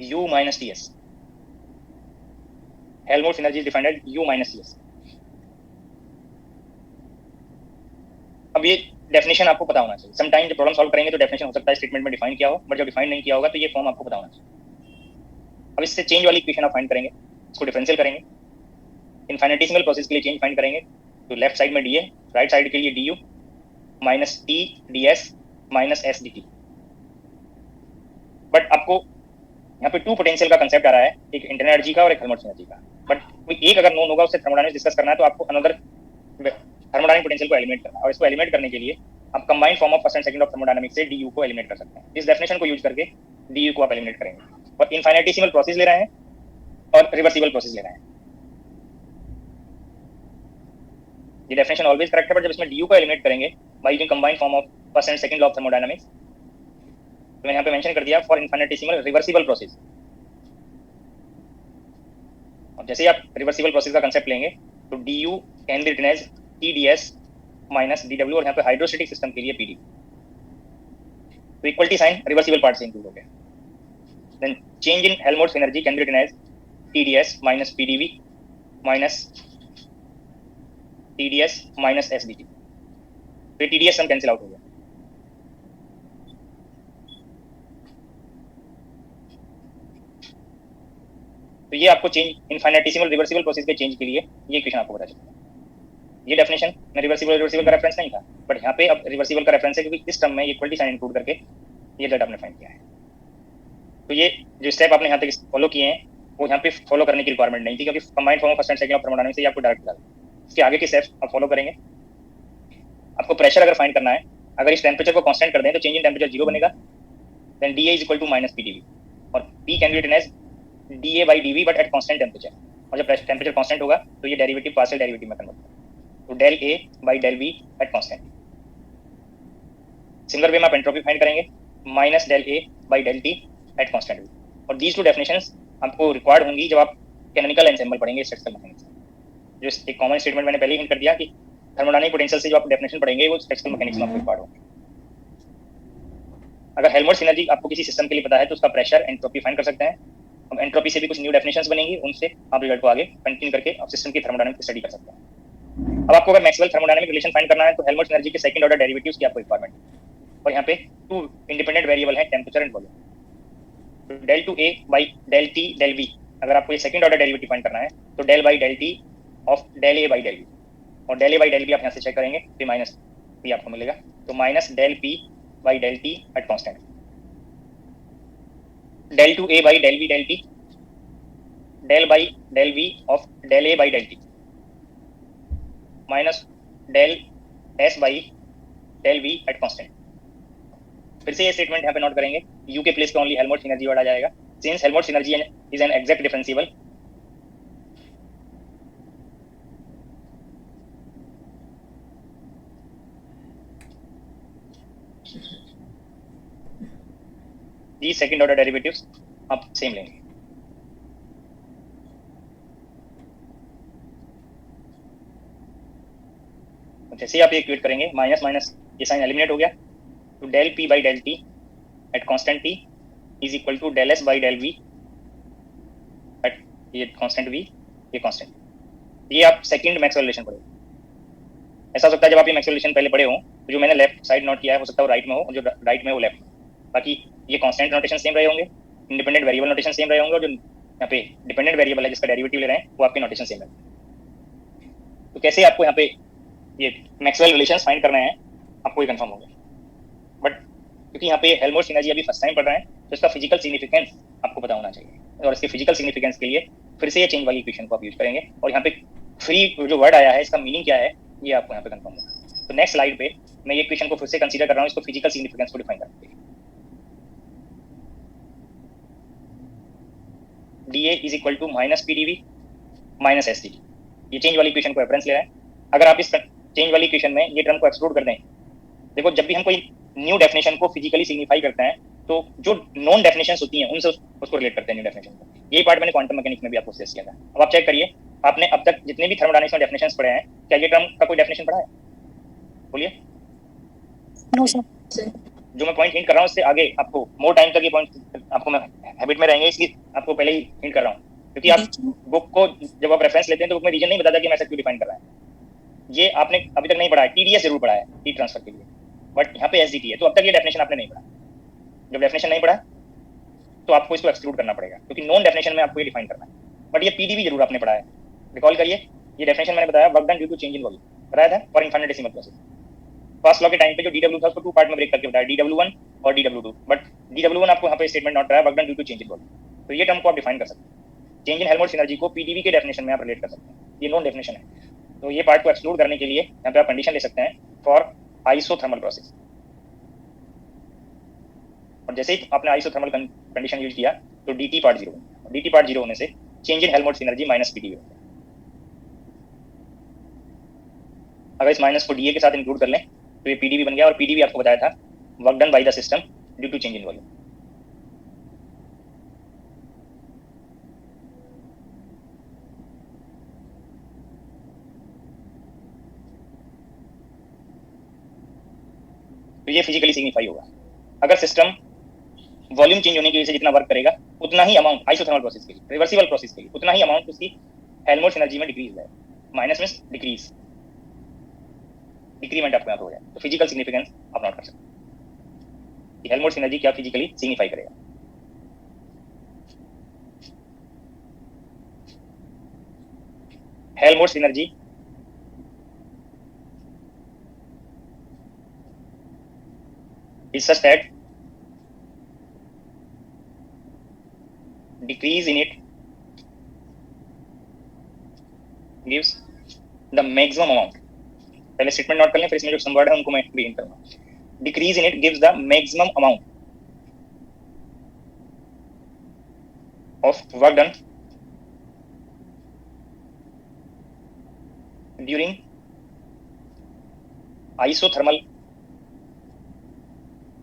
U minus Ts. Helmholtz energy is defined as U minus Ts. अब ये डेफिनेशन आपको पता होना चाहिए। समटाइम जब प्रॉब्लम सॉल्व करेंगे तो डेफिनेशन हो सकता है स्टेटमेंट में डिफाइन किया हो, बट जब डिफाइन नहीं किया होगा तो ये फॉर्म आपको पता होना चाहिए। अब इससे चेंज वाली इक्वेशन आप फाइंड करेंगे, इसको डिफरेंशियल करेंगे, इनफाइनेटिसिमल प्रोसेस के लिए चेंज फाइंड करेंगे, तो लेफ्ट साइड में डी ए, राइट साइड के लिए D you minus T D S minus S D T. But आपको यहाँ पे 2 पोटेंशियल का कंसेप्ट आ रहा है, एक इंटरनल एनर्जी का और एक हेल्महोल्ट्ज एनर्जी का। बट कोई एक अगर नोन होगा उससे थर्मोडायनामिक्स डिस्कस करना है तो आपको अनदर थर्मोडायनामिक पोटेंशियल को एलिमिनेट करना है, और इसको एलिमिनेट करने के लिए आप combined form of first and second of thermodynamics से डी यू को एलिमिनेट कर सकते हैं। इस डेफिनेशन को यूज करके डी यू को आप एलिमिनेट करेंगे, और इनफाइनेटिसिमल प्रोसेस ले रहे हैं और रिवर्सिबल प्रोसेस ले रहे हैं। ये डेफिनेशन ऑलवेज करेक्ट है, बट जब इसमें डी यू को एलिमिनेट करेंगे bye using combined form of first and second law of thermodynamics, तो मैंने यहाँ पे मेंशन कर दिया फॉर इनफाइनेटिसिमल रिवर्सिबल प्रोसेस। और जैसे ही आप रिवर्सिबल प्रोसेस का कंसेप्ट लेंगे तो D U can be written as T D S minus D W, और यहाँ पे हाइड्रोस्टेटिक सिस्टम के लिए पी डी, तो इक्वलिटी साइन रिवर्सिबल पार्ट से इंक्लूड हो गया। Then change in Helmholtz energy can be written as T D S minus P D V minus T D S minus S D T, तो T D S some cancel out हो गया। तो ये आपको change इनफाइनेटिसिमल reversible process के change के लिए ये इक्वेशन आपको पता चलता है। ये डेफिनेशन में रिवर्सिबल का रेफरेंस नहीं था, बट यहाँ पे अब रिवर्सिबल का रेफरेंस है क्योंकि इस टर्म में इक्वलिटी साइन इंक्लूड करके ये रिजल्ट आपने फाइंड किया है। तो ये जो स्टेप आपने यहाँ तक फॉलो किए हैं वो यहाँ पे फॉलो करने की रिक्वायरमेंट नहीं थी, क्योंकि combined form of first and second of thermodynamics से आपको डायरेक्ट बता दें। इसके आगे के स्टेप्स आप फॉलो करेंगे। आपको प्रेशर अगर फाइंड करना है, अगर इस टेम्परेचर को कांस्टेंट कर दें तो चेंज इन टेम्परेचर 0 बनेगा, then d A is equal to minus P D v, और p can be written as d a by d v but at constant temperature, और जब टेम्परेचर कांस्टेंट होगा तो ये डेरिवेटिव पार्शियल डेरिवेटिव में convert होगा, तो del A by del we at constant. Similar way में आप एंट्रोपी फाइंड करेंगे, minus del A by del T at constant v, और दीज 2 डेफिनेशंस आपको रिक्वायर्ड होंगी जब आप कैनोनिकल एंसेंबल पढ़ेंगे स्ट्रक्चरल मैकेनिक्स। जो एक कॉमन स्टेटमेंट मैंने पहले ही हिंट कर दिया कि थर्मोडायनामिक पोटेंशियल से जो आप डेफिनेशन पढ़ेंगे वो स्ट्रक्चरल मैकेनिक्स में आपको रिक्वायर्ड होंगे। अगर हेल्महोल्ट्ज एनर्जी आपको किसी सिस्टम के लिए पता है तो उसका प्रेशर एंट्रोपी फाइंड कर सकते हैं। अब एंट्रोपी से भी कुछ न्यू डेफिनेशंस बनेंगी, उनसे आप रिजल्ट को आगे कंटिन्यू करके आप सिस्टम की थर्मोडायनामिक स्टडी कर सकते हैं। अब आपको अगर मैक्सवेल थर्मोडायनामिक रिलेशन फाइंड करना है तो हेल्महोल्ट्ज एनर्जी के सेकंड ऑर्डर डेरिवेटिव्स की आपको रिक्वायरमेंट है, और यहाँ पे 2 इंडिपेंडेंट वेरिएबल हैं, temperature and volume. Del two A by del T del V, अगर आपको ये सेकंड ऑर्डर डेरिवेटिव फाइंड करना है तो del by del T of del A by del v, और del A by del b आप यहाँ से चेक करेंगे तो माइनस पी आपको मिलेगा, तो minus del P by del T at constant, del two A by del V del T, del by del V of del A by del T, minus del S by del we at constant. फिर से ये statement यहाँ पे note करेंगे, you के place पे only Helmholtz energy word आ जाएगा, since Helmholtz energy is an exact differentiable, these second order derivatives आप सेम लेंगे। जैसे ही आप ये इक्वेट करेंगे, माइनस माइनस ये साइन एलिमिनेट हो गया, तो del P by del T at constant T is equal to del S by del we at ये कांस्टेंट वी, ये कांस्टेंट। ये आप सेकंड मैक्सवेल रिलेशन पढ़े। ऐसा हो सकता है जब आप ये मैक्सवेल रिलेशन पहले पढ़े हो तो जो मैंने लेफ्ट साइड नोट किया है हो सकता है वो राइट में हो, और जो राइट में हो लेफ्ट में। बाकी ये कांस्टेंट नोटेशन सेम रहे होंगे, इंडिपेंडेंट वेरिएबल नोटेशन सेम रहे होंगे, और जो यहाँ पे डिपेंडेंट वेरिएबल है जिसका डेरिवेटिव ले रहे हैं वो आपके नोटेशन सेम है। तो कैसे आपको यहाँ पे ये मैक्सवेल रिलेशंस फाइंड करना है आपको ये कंफर्म हो गया। बट क्योंकि यहाँ पे हेल्महोल्ट्ज एनर्जी अभी फर्स्ट टाइम पढ़ रहे हैं तो इसका फिजिकल सिग्निफिकेंस आपको पता होना चाहिए, और इसके फिजिकल सिग्निफिकेंस के लिए फिर से ये चेंज वाली इक्वेशन को आप यूज करेंगे, और यहाँ पे फ्री जो वर्ड आया है इसका मीनिंग क्या है ये आपको यहाँ पे कंफर्म होगा। तो नेक्स्ट स्लाइड पे मैं ये इक्वेशन को फिर से कंसीडर कर रहा हूँ, इसको फिजिकल सिग्निफिकेंस को डिफाइन करने के लिए। D A is equal to minus P D V minus S D T, ये चेंज वाली इक्वेशन को रेफरेंस ले रहा है। अगर आप इस चेंज वाली इक्वेशन में ये टर्म को एक्सक्लूड कर दें, देखो जब भी हम कोई न्यू डेफिनेशन को फिजिकली सिग्निफाई करते हैं तो जो नॉन डेफिनेशंस होती हैं उनसे उसको रिलेट करते हैं न्यू डेफिनेशन को। यही पार्ट मैंने क्वांटम मैकेनिक्स में भी आपको सजेस्ट किया था। अब आप चेक करिए, आपने अब तक जितने भी थर्मोडायनामिक्स में डेफिनेशंस पढ़े हैं, क्या ये टर्म का कोई डेफिनेशन पढ़ा है? बोलिए। No sir. जो मैं पॉइंट हिंट कर रहा हूँ उससे आगे आपको मोर टाइम तक ये पॉइंट आपको मैं हैबिट में रहेंगे, इसलिए आपको पहले ही हिंट कर रहा हूँ, क्योंकि आप बुक को जब आप रेफरेंस लेते हैं तो बुक में रीजन नहीं बताता कि मैं ऐसा क्यों डिफाइन कर रहा है। ये आपने अभी तक नहीं पढ़ा है। टीडीएस जरूर पढ़ा है हीट ट्रांसफर के लिए, बट यहाँ पे एसडीटी है, तो अब तक ये डेफिनेशन आपने नहीं पढ़ा। जब डेफिनेशन नहीं पढ़ा तो आपको इसको एक्सक्लूड करना पड़ेगा, क्योंकि नॉन डेफिनेशन में आपको ये डिफाइन करना है। बट ये पीडीवी जरूर आपने पढ़ा है, रिकॉल करिए। ये डेफिनेशन मैंने बताया, work done due to change in volume, बताया था for infinitesimal process. First law के टाइम पे जो डीडब्ल्यू था उसको टू पार्ट में ब्रेक करके बताया, डीडब्ल्यू1 और डीडब्ल्यू2, बट डीडब्ल्यू1 आपको यहाँ पे स्टेटमेंट नॉट रहा है, work done due to change in volume. तो ये टर्म को आप डिफाइन कर सकते हैं। चेंज इन हेल्महोल्ट्ज एनर्जी को पीडीवी के डेफिनेशन में आप रिलेट कर सकते हैं, ये नॉन डेफिनेशन है। तो ये पार्ट को एक्सक्लूड करने के लिए यहाँ पे आप कंडीशन ले सकते हैं फॉर आइसोथर्मल प्रोसेस। और जैसे ही आपने आइसोथर्मल कंडीशन यूज किया तो dt पार्ट 0, dt पार्ट 0 होने से change in Helmholtz energy minus PDV हो गया। अगर इस माइनस को डीए के साथ इंक्लूड कर लें तो ये पीडीवी बन गया, और पीडीवी आपको बताया था work done by the system due to change in volume. तो ये फिजिकली सिग्निफाई होगा। अगर सिस्टम वॉल्यूम चेंज होने की वजह से जितना वर्क करेगा उतना ही अमाउंट आइसोथर्मल प्रोसेस के लिए, रिवर्सिबल प्रोसेस के लिए उतना ही अमाउंट उसकी हेल्महोल्ट्ज एनर्जी में डिक्रीज है। माइनस मींस डिक्रीज, डिक्रीमेंट आपको यहाँ पे हो जाए। तो फिजिकल सिग्निफिकेंस आप नोट कर सकते हैं कि हेल्महोल्ट्ज एनर्जी क्या फिजिकली सिग्निफाई करेगा। Helmholtz energy is such that decrease in it gives the maximum amount। पहले स्टेटमेंट नोट कर लें, फिर इसमें जो सम वर्ड है उनको मैं भी हिंट करूंगा। Decrease in it gives the maximum amount of work done during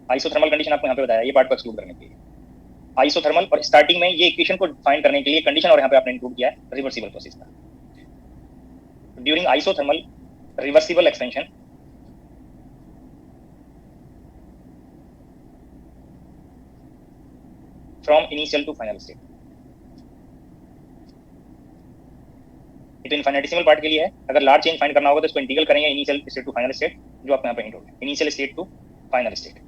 isothermal condition आपको यहाँ पे बताया, ये पार्ट को एक्सक्लूड करने के लिए आइसोथर्मल। और स्टार्टिंग में ये इक्वेशन को डिफाइन करने के लिए कंडीशन और यहाँ पे आपने इंक्लूड किया है रिवर्सिबल प्रोसेस का। During isothermal reversible expansion from initial to final state. ये तो इनफाइनाइटेसिमल पार्ट के लिए है। अगर लार्ज चेंज फाइंड करना होगा तो इसको इंटीग्रल करेंगे initial state to final state, जो आपको यहाँ पे हिंट हो गया, initial state to final state.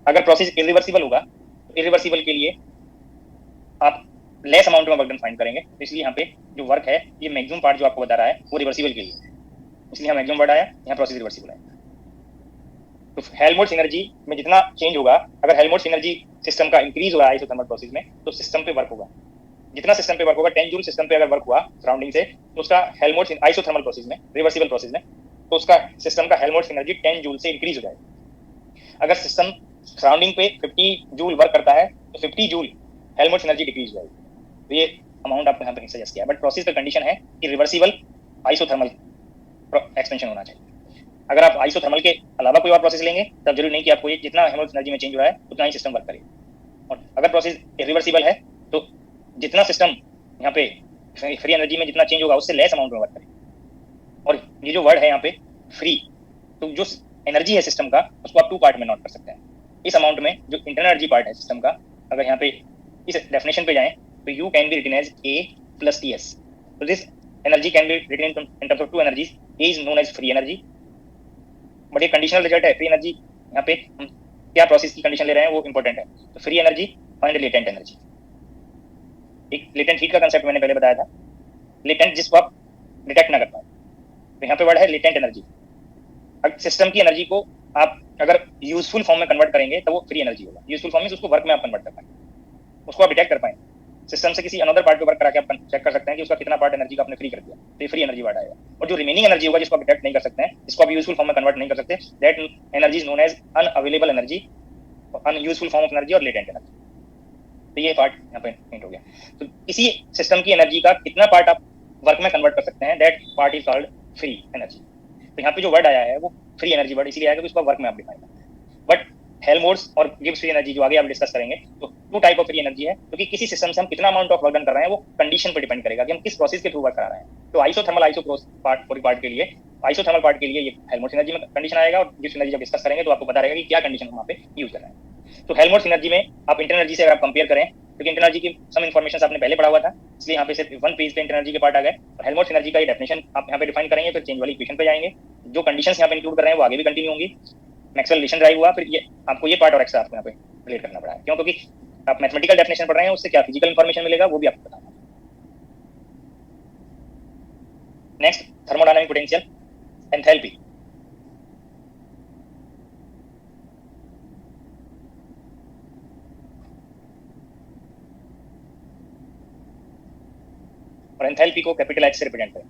अगर प्रोसेस इरिवर्सिबल होगा तो इरिवर्सिबल के लिए आप लेस अमाउंट में वर्क डन फाइंड करेंगे। तो इसलिए यहाँ पे जो वर्क है, ये मैक्सिमम पार्ट जो आपको बता रहा है वो रिवर्सिबल के लिए है, इसलिए यहाँ मैक्सिमम वर्ड आया, यहाँ प्रोसेस रिवर्सिबल है। तो हेल्महोल्ट्ज एनर्जी में जितना चेंज होगा, अगर हेल्महोल्ट्ज एनर्जी सिस्टम का इंक्रीज हो रहा है आइसोथर्मल प्रोसेस में, तो सिस्टम पे वर्क होगा। जितना सिस्टम पे वर्क होगा, 10 जूल सिस्टम पे अगर वर्क हुआ सराउंडिंग से, तो उसका हेल्महोल्ट्ज आइसोथर्मल प्रोसेस में, रिवर्सिबल प्रोसेस में, तो उसका सिस्टम का हेल्महोल्ट्ज एनर्जी 10 जूल से इंक्रीज हो जाएगी। अगर सिस्टम सराउंडिंग पे 50 जूल वर्क करता है तो 50 जूल हेल्महोल्ट्ज एनर्जी डिक्रीज हो जाएगी। तो ये अमाउंट आपको यहाँ पे सजेस्ट किया, बट प्रोसेस का कंडीशन है कि रिवर्सिबल आइसोथर्मल एक्सपेंशन होना चाहिए। अगर आप आइसोथर्मल के अलावा कोई और प्रोसेस लेंगे तब जरूरी नहीं कि आपको ये जितना हेल्महोल्ट्ज एनर्जी में चेंज हो रहा है उतना ही सिस्टम वर्क करे। और अगर प्रोसेस इरिवर्सिबल है तो जितना सिस्टम यहाँ पे फ्री एनर्जी में जितना चेंज होगा उससे लेस अमाउंट में वर्क करे। और ये जो वर्ड है यहाँ पे फ्री, तो जो एनर्जी है सिस्टम का उसको आप 2 पार्ट में नोट कर सकते हैं। इस अमाउंट में जो इंटरनल एनर्जी पार्ट है सिस्टम का, अगर यहाँ पे इस डेफिनेशन पे जाएं तो u can be written as a plus t s. तो this energy can be written in terms of 2 energies, a is known as free energy, but ये कंडीशनल रिजल्ट है। फ्री एनर्जी यहाँ पे हम क्या प्रोसेस की कंडीशन ले रहे हैं वो इंपॉर्टेंट है। तो free energy find latent energy. एक लेटेंट हीट का कंसेप्ट मैंने पहले बताया था, लेटेंट जिसको आप डिटेक्ट ना कर पाए, तो यहाँ पे वर्ड है लेटेंट एनर्जी। सिस्टम की एनर्जी को आप अगर यूजफुल फॉर्म में कन्वर्ट करेंगे तो वो फ्री एनर्जी होगा। यूजफुल फॉर्म में उसको वर्क में आप कन्वर्ट कर पाएंगे, उसको आप डिटेक्ट कर पाएंगे। सिस्टम से किसी अनदर पार्ट पे वर्क करा के आप चेक कर सकते हैं कि उसका कितना पार्ट एनर्जी का आपने फ्री कर दिया, तो ये फ्री एनर्जी वर्ड आएगा। और जो रिमेनिंग एनर्जी होगा जिसको आप डिटेक्ट नहीं कर सकते हैं, जिसको आप यूजफुल फॉर्म में कन्वर्ट नहीं कर सकते, that energy is known as unavailable energy, unuseful form of energy और लेटेंट एनर्जी। तो ये पार्ट यहाँ पे हिंट हो गया। तो किसी सिस्टम की एनर्जी का कितना पार्ट आप वर्क में कन्वर्ट कर सकते हैं, that part is called free energy. तो यहाँ पे जो वर्ड आया है वो फ्री एनर्जी वर्ड इसलिए आया क्योंकि उसका वर्क में आप डिफाइन करते हैं। बट हेल्महोल्ट्ज और गिब्स फ्री एनर्जी जो आगे आप डिस्कस करेंगे, तो two type of free energy है, क्योंकि किसी सिस्टम से हम कितना अमाउंट ऑफ वर्क डन कर रहे हैं वो कंडीशन पर डिपेंड करेगा कि हम किस प्रोसेस के थ्रू वर्क करा रहे हैं। तो आइसोथर्मल आइसोप्रोस पार्ट के लिए, आइसोथर्मल पार्ट के लिए ये हेल्महोल्ट्ज एनर्जी में कंडीशन आएगा, और गिब्स एनर्जी जब डिस्कस करेंगे तो आपको पता रहेगा कि क्या कंडीशन हम वहाँ पे यूज कर रहे हैं। तो हेल्महोल्ट्ज एनर्जी में आप इंटरनल एनर्जी से अगर आप कंपेयर करें, क्योंकि इंटरनल एनर्जी की सम इन्फॉर्मेशन आपने पहले पढ़ा हुआ था, इसलिए यहाँ पे सिर्फ वन पेज पे इंटरनल एनर्जी के पार्ट आ गए। और हेल्महोल्ट्ज एनर्जी का ये डेफिनेशन आप यहाँ पे डिफाइन करेंगे, फिर चेंज वाली इक्वेशन पे जाएंगे, जो कंडीशंस यहाँ पे इंक्लूड कर रहे हैं वो आगे भी कंटिन्यू होंगी। मैक्सवेल रिलेशन ड्राइव हुआ, फिर ये आपको ये पार्ट और एक्स्ट्रा आपको यहाँ पे रिलेट करना पड़ा है, क्यों? क्योंकि आप मैथमेटिकल डेफिनेशन पढ़ रहे हैं, उससे क्या फिजिकल इन्फॉर्मेशन मिलेगा वो भी आपको बताना है। Next, thermodynamic potential, enthalpy. और एंथैल्पी को कैपिटल एच से रिप्रेजेंट करें।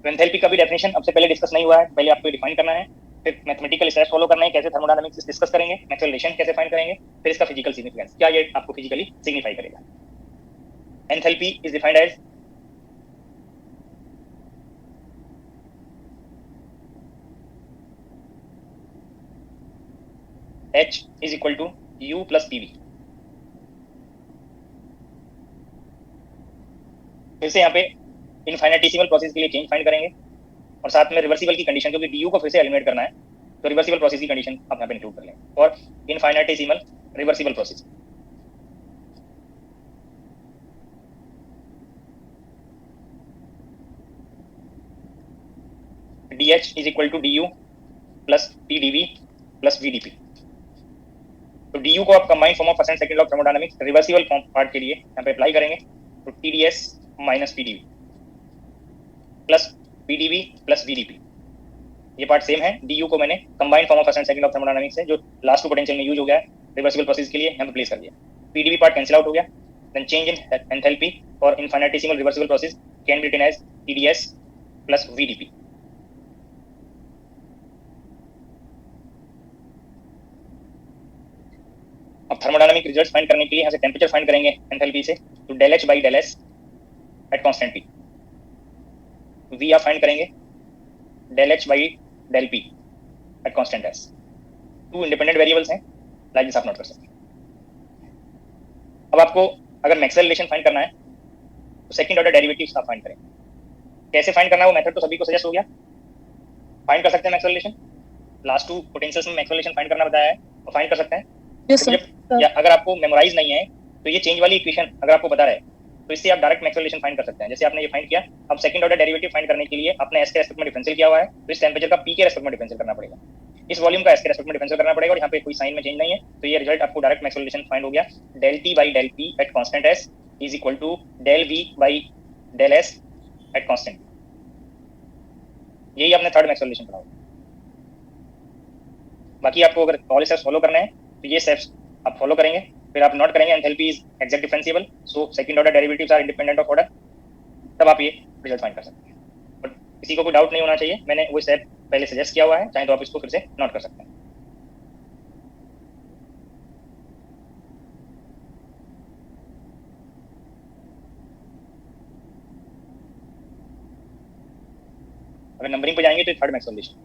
तो एंथैल्पी का भी डेफिनेशन अब से पहले डिस्कस नहीं हुआ है, पहले आपको डिफाइन करना है, फिर मैथमेटिकल स्टेप्स फॉलो करना है, कैसे थर्मोडायनामिक्स डिस्कस करेंगे, मैक्सवेल रिलेशन कैसे फाइंड करेंगे, फिर इसका फिजिकल सिग्निफिकेंस क्या ये आपको फिजिकली सिग्निफाई करेगा। Enthalpy is defined as H is equal to U plus PV। फिर से यहाँ पे इनफाइनेटिसिमल प्रोसेस के लिए चेंज फाइंड करेंगे, और साथ में रिवर्सिबल की कंडीशन, क्योंकि DU को फिर से एलिमिनेट करना है, तो रिवर्सिबल प्रोसेस की कंडीशन आप यहाँ पे इंक्लूड कर लेंगे, और infinitesimal reversible process. DH is equal to DU plus PdV plus VdP। तो DU को आप combined form of first and second law of thermodynamics reversible form part के लिए यहाँ पे अप्लाई करेंगे, तो TdS minus PdV plus PdV plus VdP। ये पार्ट सेम है, DU को मैंने combined form of first and second law of thermodynamics से जो लास्ट टू पोटेंशियल में यूज हो गया है रिवर्सिबल प्रोसेस के लिए, यहाँ पे प्लेस कर दिया। PdV पार्ट कैंसिल आउट हो गया, देन चेंज इन एंथैल्पी और infinitesimal reversible process can be written as TdS plus VdP। अब थर्मोडायनामिक रिजल्ट्स फाइंड करने के लिए यहाँ से टेम्परेचर फाइंड करेंगे एंथैल्पी से, तो del H by del S at constant P। V आप फाइंड करेंगे del H by del P at constant S। Two independent variables हैं, लाइक दिस आप नोट कर सकते हैं। अब आपको अगर मैक्सवेल रिलेशन फाइंड करना है तो सेकंड ऑर्डर डेरिवेटिव्स आप फाइंड करें। कैसे फाइंड करना है वो मेथड तो सभी को सजेस्ट हो गया, फाइंड कर सकते हैं Maxwell relation. Last two potentials में मैक्सवेल रिलेशन फाइंड करना बताया है, और फाइंड कर सकते हैं। यस तो सर। या अगर आपको मेमोराइज नहीं है तो ये चेंज वाली इक्वेशन अगर आपको पता रहे तो इससे आप डायरेक्ट मैक्सवेल रिलेशन फाइंड कर सकते हैं। जैसे आपने ये फाइंड किया, अब सेकंड ऑर्डर डेरिवेटिव फाइंड करने के लिए आपने S के रेस्पेक्ट में डिफरेंशियल किया हुआ है, तो इस टेंपरेचर का P के रेस्पेक्ट में डिफरेंशियल करना पड़ेगा, इस वॉल्यूम का S के रेस्पेक्ट में डिफरेंशियल करना पड़ेगा, और यहाँ पे कोई साइन में चेंज नहीं है, तो ये रिजल्ट आपको डायरेक्ट मैक्सवेल रिलेशन फाइंड हो गया। Del T by del P at constant S is equal to del V by del S at constant. यही आपने थर्ड मैक्सवेल रिलेशन पढ़ा होगा। बाकी आपको अगर ऑल स्टेप्स फॉलो करने हैं तो ये स्टेप्स आप फॉलो करेंगे, फिर आप नोट करेंगे enthalpy is exact differentiable, so second order derivatives are independent of order, तब आप ये रिजल्ट फाइंड कर सकते हैं। बट किसी को कोई डाउट नहीं होना चाहिए, मैंने वो स्टेप पहले सजेस्ट किया हुआ है, चाहे तो आप इसको फिर से नोट कर सकते हैं। अगर नंबरिंग पे जाएंगे तो थर्ड मैक्सवेल रिलेशन।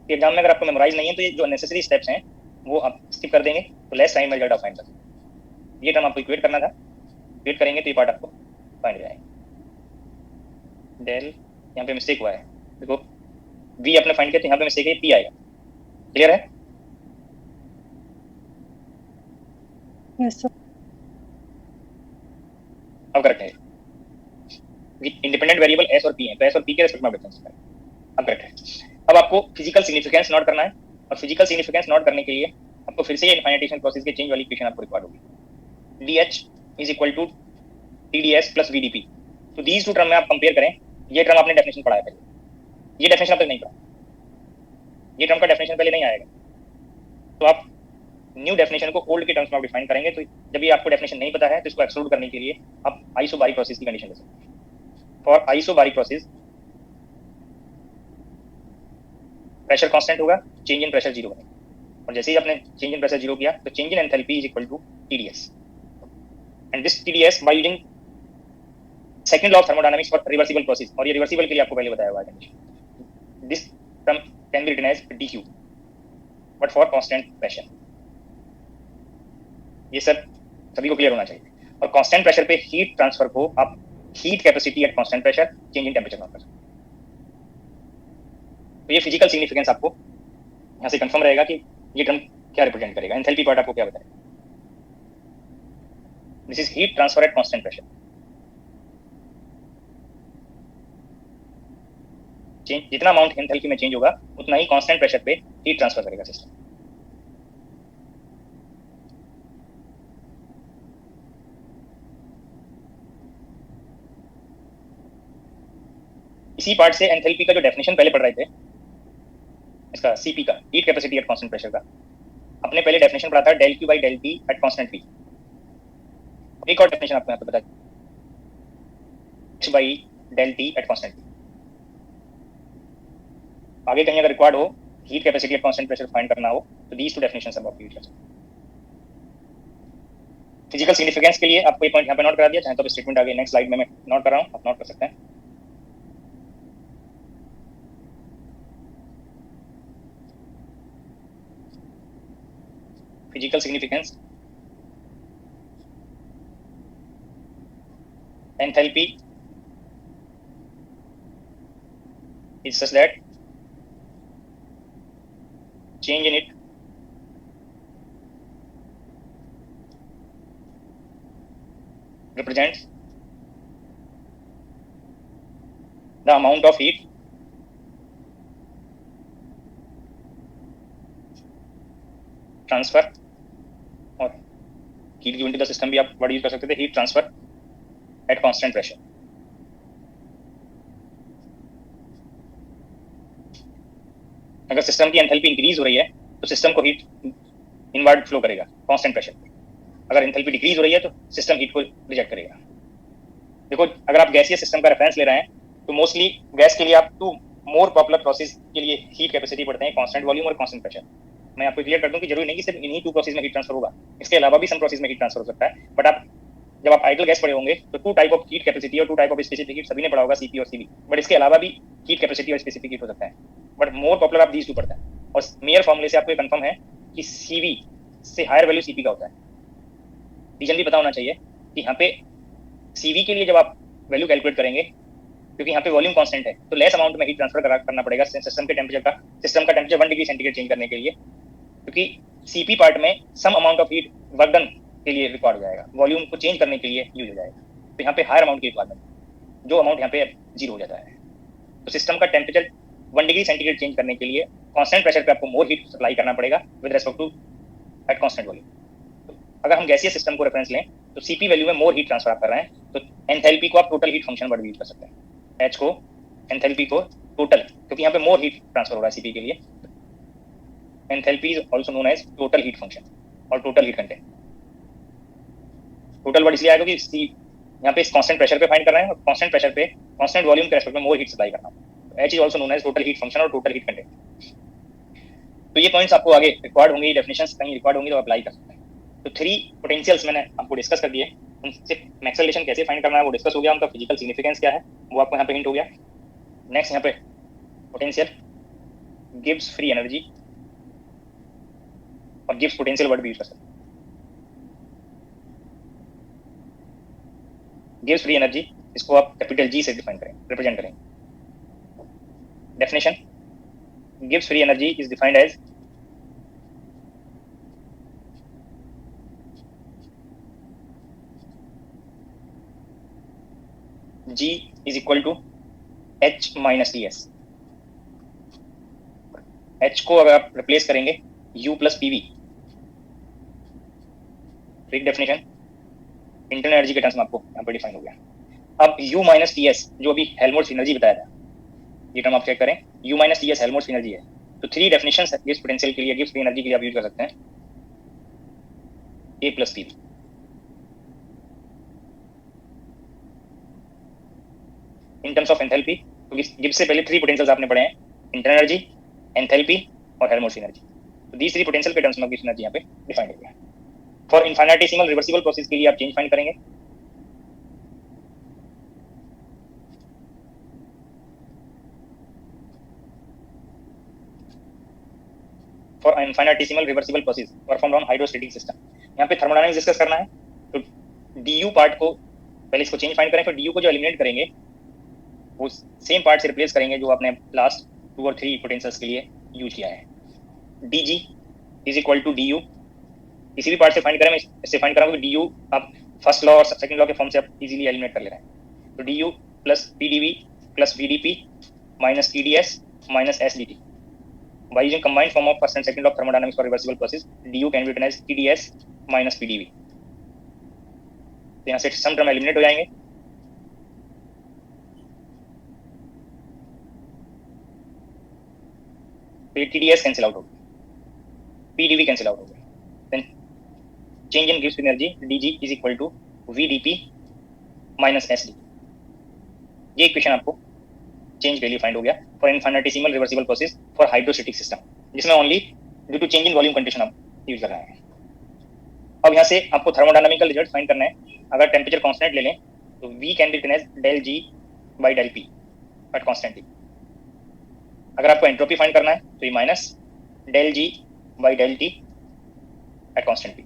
एग्जाम में अगर आपको मेमोराइज नहीं है तो ये जो नेसेसरी स्टेप्स हैं वो आप स्किप कर देंगे, तो लेस टाइम में रिजल्ट आप फाइंड कर सकते हैं। ये टर्म आपको इक्वेट करना था, इक्वेट करेंगे तो ये पार्ट आपको फाइंड हो जाएगा। डेल यहाँ पे मिस्टेक हुआ है, देखो V आपने फाइंड किया तो यहाँ पे मिस्टेक है, P आएगा। क्लियर है? Yes sir. अब करेक्ट है, इंडिपेंडेंट वेरिएबल S और P है, तो S और P के रेस्पेक्ट में डिफरेंस है। अब करेक्ट है। अब आपको फिजिकल सिग्निफिकेंस नोट करना है, और फिजिकल सिग्निफिकेंस नोट करने के लिए आपको फिर से ये इनफाइनेटिसिमल प्रोसेस के चेंज वाली इक्वेशन आपको रिक्वायर्ड होगी। DH is equal to TdS plus VdP। तो दीज टू टर्म में आप कंपेयर करें, ये टर्म आपने डेफिनेशन पढ़ा है पहले, ये डेफिनेशन अब तक नहीं पढ़ा, ये टर्म का डेफिनेशन पहले नहीं आएगा, तो आप न्यू डेफिनेशन को ओल्ड के टर्म्स में आप डिफाइन करेंगे। तो जब ये आपको डेफिनेशन नहीं पता है तो इसको एक्सक्लूड करने के लिए आप आइसोबारिक प्रोसेस की कंडीशन ले सकते हैं। For isobaric process pressure constant होगा, चेंज इन प्रेशर जीरो बनेगा, और जैसे ही आपने चेंज इन प्रेशर जीरो किया तो change in enthalpy is equal to TDS, and this TDS by using second law of thermodynamics for reversible process, और ये reversible के लिए आपको पहले बताया हुआ है condition, this term can be written as dq but for constant pressure. ये सब सभी को क्लियर होना चाहिए। और कांस्टेंट प्रेशर पे हीट ट्रांसफर को आप heat capacity at constant pressure change in temperature मान कर सकते हैं। तो ये फिजिकल सिग्निफिकेंस आपको यहाँ से कंफर्म रहेगा कि ये टर्म क्या रिप्रेजेंट करेगा। एंथैल्पी पार्ट आपको क्या बताएगा, this is heat transfer eight constant pressure. Change जितना अमाउंट एंथैल्पी में चेंज होगा उतना ही कांस्टेंट प्रेशर पे हीट ट्रांसफर करेगा सिस्टम। इसी पार्ट से एंथैल्पी का जो डेफिनेशन पहले पढ़ रहे थे, इसका सीपी का, heat capacity at constant pressure का, अपने पहले डेफिनेशन पढ़ा था del Q by del T at constant P. एक और डेफिनेशन आपको यहाँ पे बता H by del T at constant P. आगे कहीं अगर रिक्वायर्ड हो heat capacity at constant pressure find करना हो तो दीज टू डेफिनेशंस अब आप यूज कर सकते हैं। फिजिकल सिग्निफिकेंस के लिए आपको ये पॉइंट यहाँ पे नोट करा दिया, चाहे तो स्टेटमेंट आगे नेक्स्ट स्लाइड में मैं नोट कर रहा हूँ, आप नोट कर सकते हैं। Physical significance, enthalpy is such that change in it represents the amount of heat transfer, और heat given to the system भी आप वर्ड यूज कर सकते थे, heat transfer at constant pressure। अगर सिस्टम की एंथैल्पी इंक्रीज हो रही है तो सिस्टम को हीट इनवर्ड फ्लो करेगा कांस्टेंट प्रेशर पे। अगर एंथैल्पी डिक्रीज हो रही है तो सिस्टम हीट को रिजेक्ट करेगा। देखो अगर आप गैसीय सिस्टम का रेफरेंस ले रहे हैं तो मोस्टली गैस के लिए आप टू मोर पॉपुलर प्रोसेस के लिए हीट कैपेसिटी पढ़ते हैं, कांस्टेंट वॉल्यूम और कांस्टेंट प्रेशर। मैं आपको क्लियर कर दूं कि जरूरी नहीं कि सिर्फ इन्हीं टू प्रोसेस में हीट ट्रांसफर होगा, इसके अलावा भी सम प्रोसेस में हीट ट्रांसफर हो सकता है। बट आप जब आप आइडियल गैस पढ़े होंगे तो two type of heat capacity और two type of specific heat सभी ने पढ़ा होगा, सीपी और सीवी। बट इसके अलावा भी हीट कैपेसिटी और स्पेसिफिक हीट हो सकता है, बट मोर पॉपुलर आप दीज टू पढ़ते हैं। और मेयर फॉर्मूले से आपको ये कंफर्म है कि सीवी से हायर वैल्यू सीपी का होता है। रीजन भी पता होना चाहिए कि यहाँ पे सीवी के लिए जब आप वैल्यू कैलकुलेट करेंगे, क्योंकि यहाँ पे वॉल्यूम कांस्टेंट है तो लेस अमाउंट में हीट ट्रांसफर करना पड़ेगा सिस्टम के टेंपरेचर का, सिस्टम का टेंपरेचर 1 डिग्री सेंटीग्रेड चेंज करने के लिए, क्योंकि सीपी पार्ट में some amount of heat work done के लिए रिक्वायर्ड हो जाएगा, वॉल्यूम को चेंज करने के लिए यूज हो जाएगा। तो यहाँ पे हायर अमाउंट की रिक्वायरमेंट, जो अमाउंट यहाँ पे जीरो हो जाता है। तो सिस्टम का टेंपरेचर 1 डिग्री सेंटीग्रेड चेंज करने के लिए कांस्टेंट प्रेशर पे आपको मोर हीट सप्लाई करना पड़ेगा with respect to at constant volume. तो अगर हम गैसीय सिस्टम को रेफरेंस लें तो सीपी वैल्यू में मोर हीट ट्रांसफर आप कर रहे हैं, तो एंथैल्पी को आप total heat function word use कर सकते हैं। एच को एंथैल्पी को टोटल, क्योंकि यहाँ पे मोर हीट ट्रांसफर हो रहा है सीपी के लिए। Enthalpy is also known as total heat function और total heat content. Total word इसलिए आएगा कि सी यहाँ पे कांस्टेंट प्रेशर पे फाइंड कर रहे हैं और कांस्टेंट प्रेशर पे कांस्टेंट वॉल्यूम के रेस्पेक्ट में मोर हीट सप्लाई करना है। H is also known as total heat function और टोटल हीट कंटेंट। तो ये पॉइंट्स आपको आगे रिक्वायर्ड होंगे, डेफिनेशंस कहीं रिक्वायर्ड होंगी तो अप्लाई कर सकते हैं। तो 3 पोटेंशियल्स मैंने आपको डिस्कस कर दिए, उनसे मैक्सवेल रिलेशन कैसे फाइंड करना है वो डिस्कस हो गया, उनका फिजिकल सिग्निफिकेंस क्या है वो आपको यहाँ पे हिंट हो गया। नेक्स्ट यहाँ पे पोटेंशियल गिव्स फ्री एनर्जी और गिव्स पोटेंशियल वर्ड भी यूज कर सकते हैं। गिव्स फ्री एनर्जी, इसको आप कैपिटल जी से डिफाइन करें, रिप्रेजेंट करें। डेफिनेशन, गिव्स free energy is defined as G is equal to H minus TS। H को अगर आप रिप्लेस करेंगे U plus PV, एक डेफिनेशन इंटरनल एनर्जी के टर्म्स में आपको यहाँ पर डिफाइन हो गया। अब U minus TS जो अभी हेल्महोल्ट्ज एनर्जी बताया था, ये टर्म आप चेक करें, U minus TS Helmholtz energy है। तो 3 डेफिनेशंस गिव्स पोटेंशियल के लिए, गिव्स फ्री एनर्जी के लिए आप यूज कर सकते हैं, A plus PV। In terms of enthalpy, क्योंकि गिब्स से पहले 3 पोटेंशियल्स आपने पढ़े हैं, इंटरनल एनर्जी, एंथैल्पी और हेल्महोल्ट्ज एनर्जी। तो these 3 पोटेंशियल के टर्म्स में गिब्स एनर्जी यहाँ पे डिफाइंड हो गया। फॉर इनफाइनाइटेसिमल रिवर्सिबल प्रोसेस के लिए आप चेंज फाइंड करेंगे। For infinitesimal reversible process performed on hydrostatic system, यहाँ पे थर्मोडायनामिक्स डिस्कस करना है। तो du पार्ट को पहले इसको चेंज फाइंड करें, फिर du को जो एलिमिनेट करेंगे वो सेम पार्ट से रिप्लेस करेंगे जो आपने लास्ट 2 और 3 पोटेंशियल्स के लिए यूज किया है। dg is equal to du, किसी भी पार्ट से फाइंड करें, मैं इससे फाइंड कराऊंगा कि du आप फर्स्ट लॉ और सेकंड लॉ के फॉर्म से आप इजीली एलिमिनेट कर ले रहे हैं। तो du plus pdv plus vdp minus tds minus sdt। By using combined form of first and second law of thermodynamics for reversible process, du can be written as tds minus pdv। तो यहाँ से सम term eliminate हो जाएंगे। तो ये tds cancel out हो गया, pdv cancel out हो गया। देन चेंज इन गिव्स energy dg is equal to vdp minus sd। ये इक्वेशन आपको चेंज वैल्यू फाइंड हो गया for infinitesimal reversible process for hydrostatic system, जिसमें only due to change in volume condition आप use कर रहे हैं। अब यहाँ से आपको थर्मोडायनामिकल रिजल्ट फाइंड करना है। अगर टेम्परेचर कांस्टेंट ले लें तो v can be written as del g by del p at constant t। अगर आपको एंट्रोपी फाइंड करना है तो ये minus del g by del t at constant p।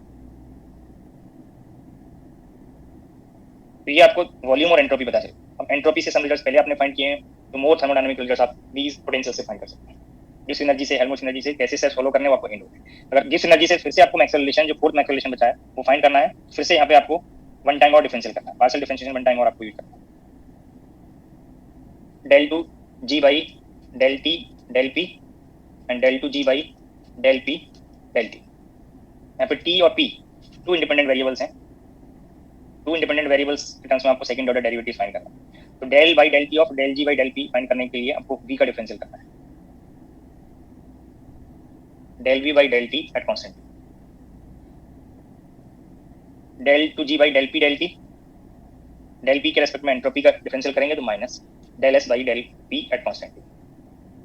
तो ये आपको वॉल्यूम और एंट्रोपी पता चले। अब एंट्रोपी से सम रिजल्ट्स पहले आपने फाइंड किए हैं, तो मोर थर्मोडायनामिकल रिजल्ट्स आप these पोटेंशियल से फाइंड कर सकते हैं। गिब्स एनर्जी से, हेल्महोल्ट्ज एनर्जी से कैसे स्टेप्स फॉलो करने वो आपको हिंट होगा। अगर गिब्स एनर्जी से फिर से आपको मैक्सवेल रिलेशन, जो फोर्थ मैक्सवेल रिलेशन बचा है वो फाइंड करना है, फिर से यहाँ पे आपको वन टाइम और डिफरेंशियल करना है, पार्शियल डिफरेंशिएशन वन टाइम और आपको यूज करना है। Del two G by del T del P and del two G by del P del T. यहाँ पे टी और पी 2 इंडिपेंडेंट वेरिएबल्स हैं। 2 इंडिपेंडेंट वेरिएबल्स के टर्म्स में आपको सेकंड ऑर्डर डेरिवेटिव फाइंड करना है। तो del by del T of del G by del P find करने के लिए आपको v का डिफरेंशियल करना है, del v by del T at constant t। Del two G by del P del T, del P के respect में entropy का डिफरेंशियल करेंगे तो minus del S by del P at constant t।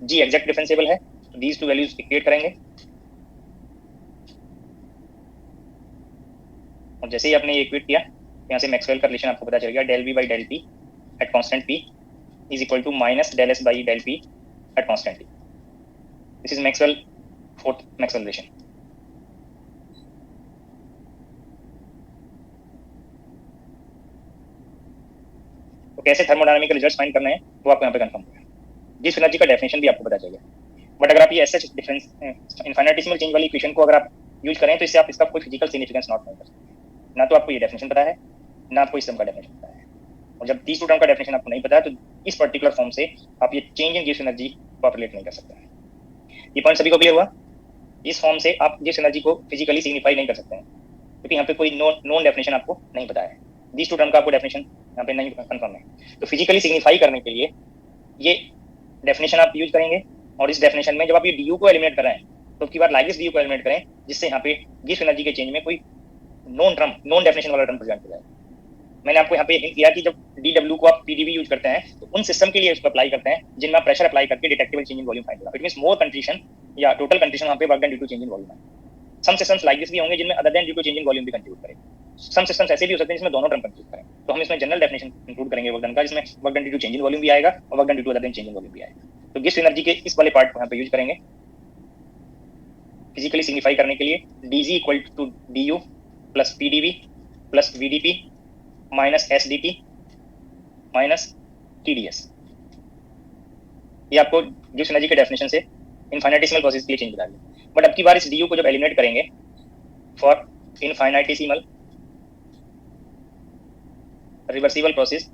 G exact differentiable है, तो these to values equate करेंगे और जैसे ही आपने ये इक्वेट किया, यहाँ से मैक्सवेल का रिलेशन आपको पता चल गया। Del v by del T at constant p is equal to minus del s by del p at constant t. This is Maxwell fourth Maxwell relation. तो कैसे थर्मोडायनामिकल रिजल्ट्स फाइंड करने हैं वो आपको यहाँ पे कंफर्म होगा। गिब्स एनर्जी का डेफिनेशन भी आपको पता चल गया। बट अगर आप ये ऐसे डिफरेंस इनफाइनाइटेसिमल चेंज वाली इक्वेशन को अगर आप यूज करें तो इससे आप इसका कोई फिजिकल सिग्निफिकेंस नॉट नहीं कर सकते। ना तो आपको ये डेफिनेशन पता है, ना आपको इस टर्म का डेफिनेशन पता है। और जब these 2 टर्म का डेफिनेशन आपको नहीं पता है तो इस पर्टिकुलर फॉर्म से आप ये चेंज इन गिब्स एनर्जी को रिलेट नहीं कर सकते हैं। ये पॉइंट सभी को क्लियर हुआ? इस फॉर्म से आप गिब्स एनर्जी को फिजिकली सिग्निफाई नहीं कर सकते हैं क्योंकि यहाँ पे कोई नोन डेफिनेशन आपको नहीं पता है। these 2 टर्म का आपको डेफिनेशन यहाँ पे नहीं कंफर्म है। तो फिजिकली सिग्निफाई करने के लिए ये डेफिनेशन आप यूज करेंगे और इस डेफिनेशन में जब आप ये du को एलिमिनेट कर रहे हैं तो की बार लाइक du को एलिमिनेट करें जिससे यहाँ पे गिब्स एनर्जी के चेंज में कोई नॉन डेफिनेशन वाला टर्म प्रेजेंट हो जाए। मैंने आपको यहाँ पे हिंट किया कि जब dw को आप pdv यूज करते हैं तो उन सिस्टम के लिए उसको अप्लाई करते हैं जिनमें आप प्रेशर अप्लाई करके detectable change in volume find होगा। इट मींस मोर कंट्रीशन या टोटल कंट्रीशन वहाँ पे work done due to change in volume है। सम सिस्टम्स लाइक दिस भी होंगे जिनमें other than due to change in volume भी कंट्रीब्यूट करें। सम सिस्टम्स ऐसे भी हो सकते हैं जिसमें दोनों टर्म कंट्रीब्यूट करें। तो हम इसमें जनरल डेफिनेशन इंक्लूड करेंगे वर्क डन का, जिसमें work done due to change in volume भी आएगा और work done due to other than change in volume भी आएगा। तो गिब्स एनर्जी के इस वाले पार्ट को यहाँ पे यूज करेंगे फिजिकली सिग्निफाई करने के लिए। dg equal to du plus pdv plus vdp minus sdt minus tds। ये आपको गिब्स एनर्जी के डेफिनेशन से इनफाइनाइटेसिमल प्रोसेस के लिए चेंज बता दिया। बट अब की बार इस du को जब एलिमिनेट करेंगे फॉर इनफाइनाइटेसिमल रिवर्सिबल प्रोसेस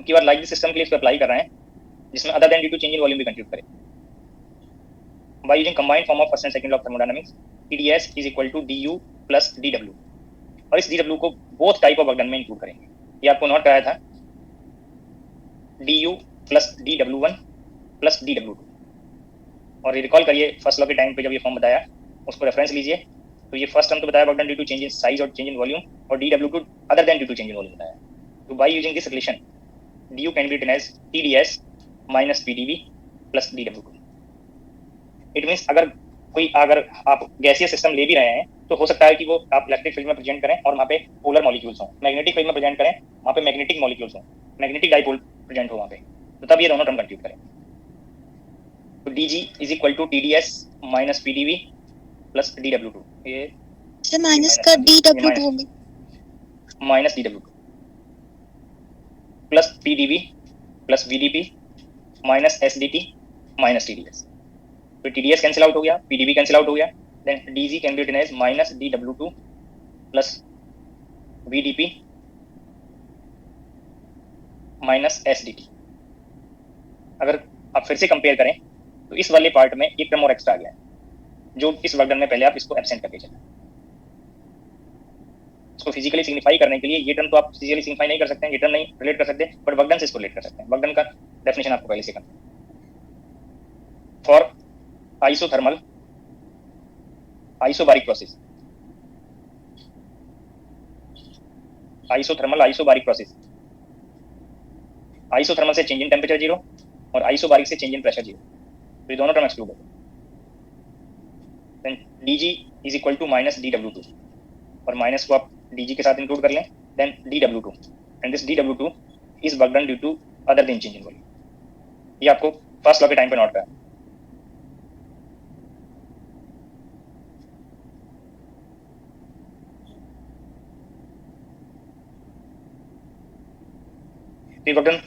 की बार लाइक दिस सिस्टम के लिए इसको अप्लाई कर रहे हैं जिसमें other than due to change in volume भी कंट्रीब्यूट करे। By using combined form of first and second law of thermodynamics, TDS is equal to du plus dw। और इस dw को both type of work done में include करेंगे। ये आपको note कराया था du plus dw1 plus dw2। और ये रिकॉल करिए फर्स्ट लॉ के टाइम पे जब ये फॉर्म बताया उसको रेफरेंस लीजिए। तो ये फर्स्ट टर्म तो बताया work done due to change in size और चेंज इन वॉल्यूम, और dw2 other than due to change in volume बताया। तो by using this relation du can be written as TdS minus PdV plus dW2. It means अगर आप गैसीय system ले भी रहे हैं तो हो सकता है कि वो आप इलेक्ट्रिक फील्ड में प्रेजेंट करें और वहाँ पे पोलर मॉलिक्यूल्स हों, मैग्नेटिक फील्ड में प्रेजेंट करें वहाँ पे मैग्नेटिक मॉलिक्यूल्स हों, मैग्नेटिक डाइपोल प्रेजेंट हो वहाँ पे, तो तब ये दोनों टर्म कंप्यूट करें। तो dg is equal to TdS minus PdV plus dW2, ये सर माइनस का dW2 होगा minus dW2 plus PdV plus VdP minus SdT minus TdS। तो TdS कैंसिल आउट हो गया, PdV कैंसिल आउट हो गया, then dg can be written as minus dW2 plus VdP minus SdT। अगर आप फिर से कंपेयर करें तो इस वाले पार्ट में एक टर्म और एक्स्ट्रा आ गया है, जो इस वर्क डन में पहले आप इसको एब्सेंट करके चले। इसको फिजिकली सिग्निफाई करने के लिए ये टर्म तो आप फिजिकली सिग्निफाई नहीं कर सकते हैं, ये टर्म नहीं रिलेट कर सकते, बट वर्क डन से इसको रिलेट कर सकते हैं। वर्क डन का डेफिनेशन आपको पहले से करना है। For isothermal isobaric process, isothermal isobaric process, isothermal से चेंज इन टेम्परेचर 0 और आइसोबारिक से चेंज इन प्रेशर 0, तो ये दोनों टर्म एक्सक्लूड हो गए। Then dg is equal to minus dW2 और माइनस को आप dg के साथ इंक्लूड कर लें, then dW2 and this dW2 is work done due to other than change in volume. ये आपको फर्स्ट लॉ के टाइम पे नोट करना है। वर्क डन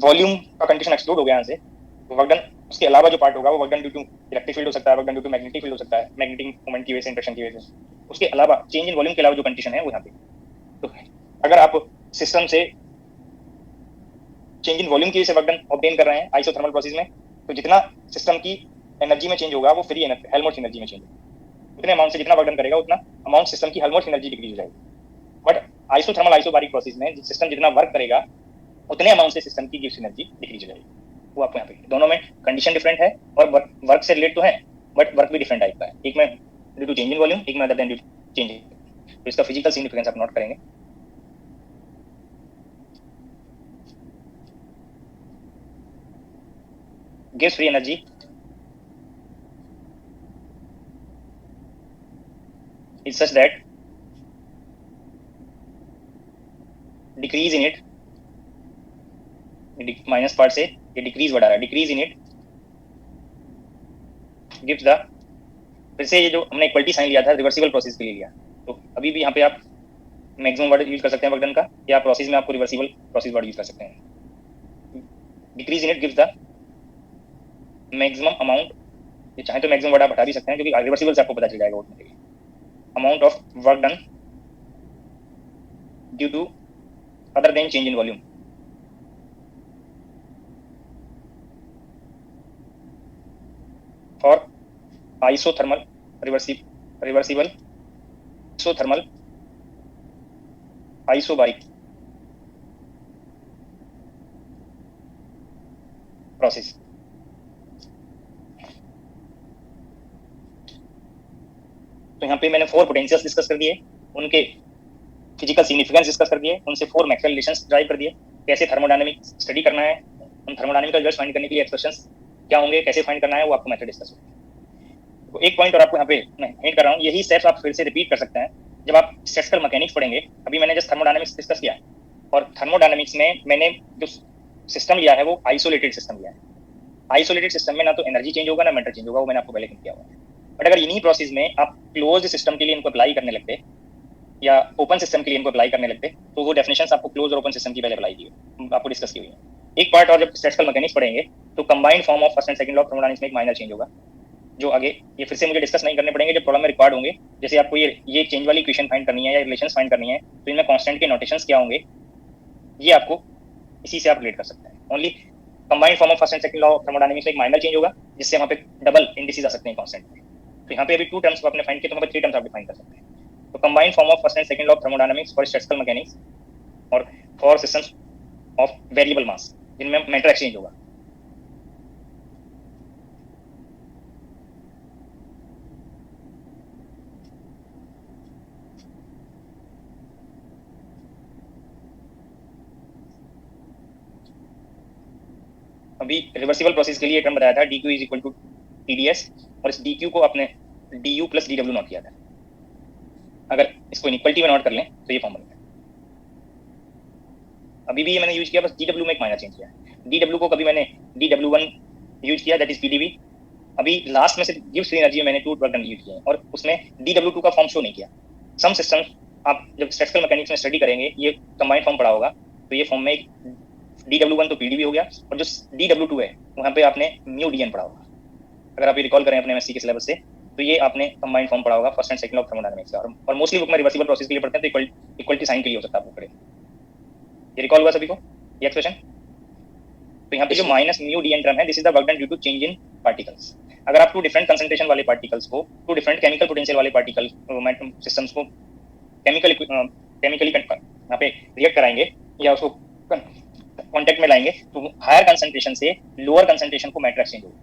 वॉल्यूम का कंडीशन एक्सक्लूड हो गया यहाँ से, तो वर्क डन उसके अलावा जो पार्ट होगा वो work done due to electric field हो सकता है, work done due to magnetic field हो सकता है, मैग्नेटिक मोमेंट की वजह से, इंडक्शन की वजह से, उसके अलावा चेंज इन वॉल्यूम के अलावा जो कंडीशन है वो यहाँ पे। तो अगर आप सिस्टम से चेंज इन वॉल्यूम की वजह से वर्क डन ऑब्टेन कर रहे हैं आइसोथर्मल प्रोसेस में, तो जितना सिस्टम की एनर्जी में चेंज होगा वो फ्री हेल्महोल्ट्ज एनर्जी में चेंज होगा, उतने अमाउंट से जितना वर्क डन करेगा उतना अमाउंट सिस्टम की हेल्महोल्ट्ज एनर्जी डिक्रीज हो जाएगी। बट आइसोथर्मल आइसोबारिक प्रोसेस में सिस्टम जितना वर्क करेगा उतने अमाउंट से सिस्टम की गिब्स एनर्जी डिक्रीज हो जाएगी। वो आपको यहाँ पे दोनों में कंडीशन डिफरेंट है और वर्क से रिलेट तो है बट वर्क भी डिफरेंट टाइप का है, एक में due to change in volume, एक में other than due to change in, तो इसका फिजिकल सिग्निफिकेंस आप नोट करेंगे। गिव्स free energy is such that decrease in it, minus part से ये डिक्रीज बढ़ा रहा है, decrease in it gives the, फिर से ये जो हमने इक्वलिटी साइन लिया था रिवर्सिबल प्रोसेस के लिए लिया, तो अभी भी यहाँ पे आप मैक्सिमम वर्ड यूज कर सकते हैं वर्क डन का, या प्रोसेस में आपको रिवर्सिबल प्रोसेस वर्ड यूज कर सकते हैं। Decrease in it gives the maximum amount, ये चाहे तो मैक्सिमम वर्ड आप हटा भी सकते हैं क्योंकि रिवर्सिबल से आपको पता चल जाएगा उतने amount of work done due to other than change in volume. For isothermal reversible isothermal isobaric process, तो यहाँ पे मैंने 4 पोटेंशियल्स डिस्कस कर दिए, उनके फिजिकल सिग्निफिकेंस डिस्कस कर दिए, उनसे 4 मैक्सवेल रिलेशंस ड्राइव कर दिए, कैसे थर्मोडायनामिक स्टडी करना है, उन थर्मोडायनामिक रिजल्ट्स फाइंड करने के लिए एक्सप्रेशंस क्या होंगे, कैसे फाइंड करना है, वो आपको मेथड डिस्कस होगा। तो एक पॉइंट और आपको यहाँ पे मैं हिंट कर रहा हूँ, यही स्टेप्स आप फिर से रिपीट कर सकते हैं जब आप स्ट्रक्चरल मैकेनिक्स पढ़ेंगे। अभी मैंने जस्ट थर्मोडायनामिक्स डिस्कस किया और थर्मोडायनामिक्स में मैंने जो सिस्टम लिया है वो आइसोलेटेड सिस्टम लिया है। आइसोलेटेड सिस्टम में ना तो एनर्जी चेंज होगा ना मैटर चेंज होगा, वो मैंने आपको पहले किया हुआ है। बट अगर इन्हीं प्रोसेस में आप क्लोज सिस्टम के लिए इनको अप्लाई करने लगते या ओपन सिस्टम के लिए इनको अप्लाई करने लगते, तो वो डेफिनेशंस आपको क्लोज और ओपन सिस्टम की पहले अप्लाई की आपको डिस्कस की हुई है। एक पार्ट और जब स्टैटिस्टिकल मैकेनिक्स पढ़ेंगे तो combined form of first and second law of thermodynamics में एक माइनर चेंज होगा, जो आगे ये फिर से मुझे डिस्कस नहीं करने पड़ेंगे, जब प्रॉब्लम में रिक्वायर्ड होंगे। जैसे आपको ये चेंज वाली इक्वेशन फाइंड करनी है या रिलेशंस फाइंड करनी है, तो इनमें कांस्टेंट के नोटेशंस क्या होंगे, ये आपको इसी से आप रिलेट कर सकते हैं। Only combined form of first and second law of thermodynamics में एक माइनर चेंज होगा, जिससे वहाँ पे डबल इंडिसेस आ सकते हैं कांस्टेंट में। तो यहाँ पे अभी 2 टर्म्स को आपने फाइंड किया, तो वहाँ पे 3 टर्म्स आप डिफाइन कर सकते हैं। तो combined form of first and second law of thermodynamics for statistical mechanics और फॉर सिस्टम्स ऑफ वेरिएबल मास, जिनमें मैटर एक्सचेंज होगा। अभी रिवर्सिबल प्रोसेस के लिए टर्म बताया था dq is equal to tds, और इस dq को आपने du प्लस dw नॉट किया था। अगर इसको इनइक्वलिटी में नोट कर लें तो ये फॉर्म बनता है। अभी भी ये मैंने यूज किया, बस dw में एक माइनर चेंज किया। dw को कभी मैंने dw1 यूज किया, दैट इज pdv। अभी लास्ट में से गिव्स फ्री एनर्जी में मैंने 2 वर्क डन यूज किया और उसमें dw2 का फॉर्म शो नहीं किया। सम सिस्टम्स आप जब स्टैटिस्टिकल मैकेनिक्स में स्टडी करेंगे, ये कंबाइंड फॉर्म पढ़ा होगा, तो ये फॉर्म में dw1 तो pdv हो गया, और जो dw2 है वहाँ पे आपने म्यू dn पढ़ा होगा। अगर आप ये रिकॉल करें अपने एमएससी के सिलेबस से, तो ये आपने कंबाइंड फॉर्म पढ़ा होगा first and second of thermodynamics का, और मोस्टली बुक में रिवर्सिबल प्रोसेस के लिए पढ़ते हैं तो इक्वलिटी साइन के लिए हो सकता है आपको पढ़े। ये रिकॉल हुआ सभी को ये एक्सप्रेशन? तो यहाँ पे जो माइनस म्यू dn टर्म है, this is the work done due to change in particles. अगर आप 2 डिफरेंट कंसंट्रेशन वाले पार्टिकल्स को, 2 डिफरेंट केमिकल पोटेंशियल वाले पार्टिकल सिस्टम्स को केमिकली यहाँ पे रिएक्ट कराएंगे या उसको कांटेक्ट में लाएंगे, तो हायर कंसंट्रेशन से लोअर कंसंट्रेशन को मैटर एक्सचेंज होगा।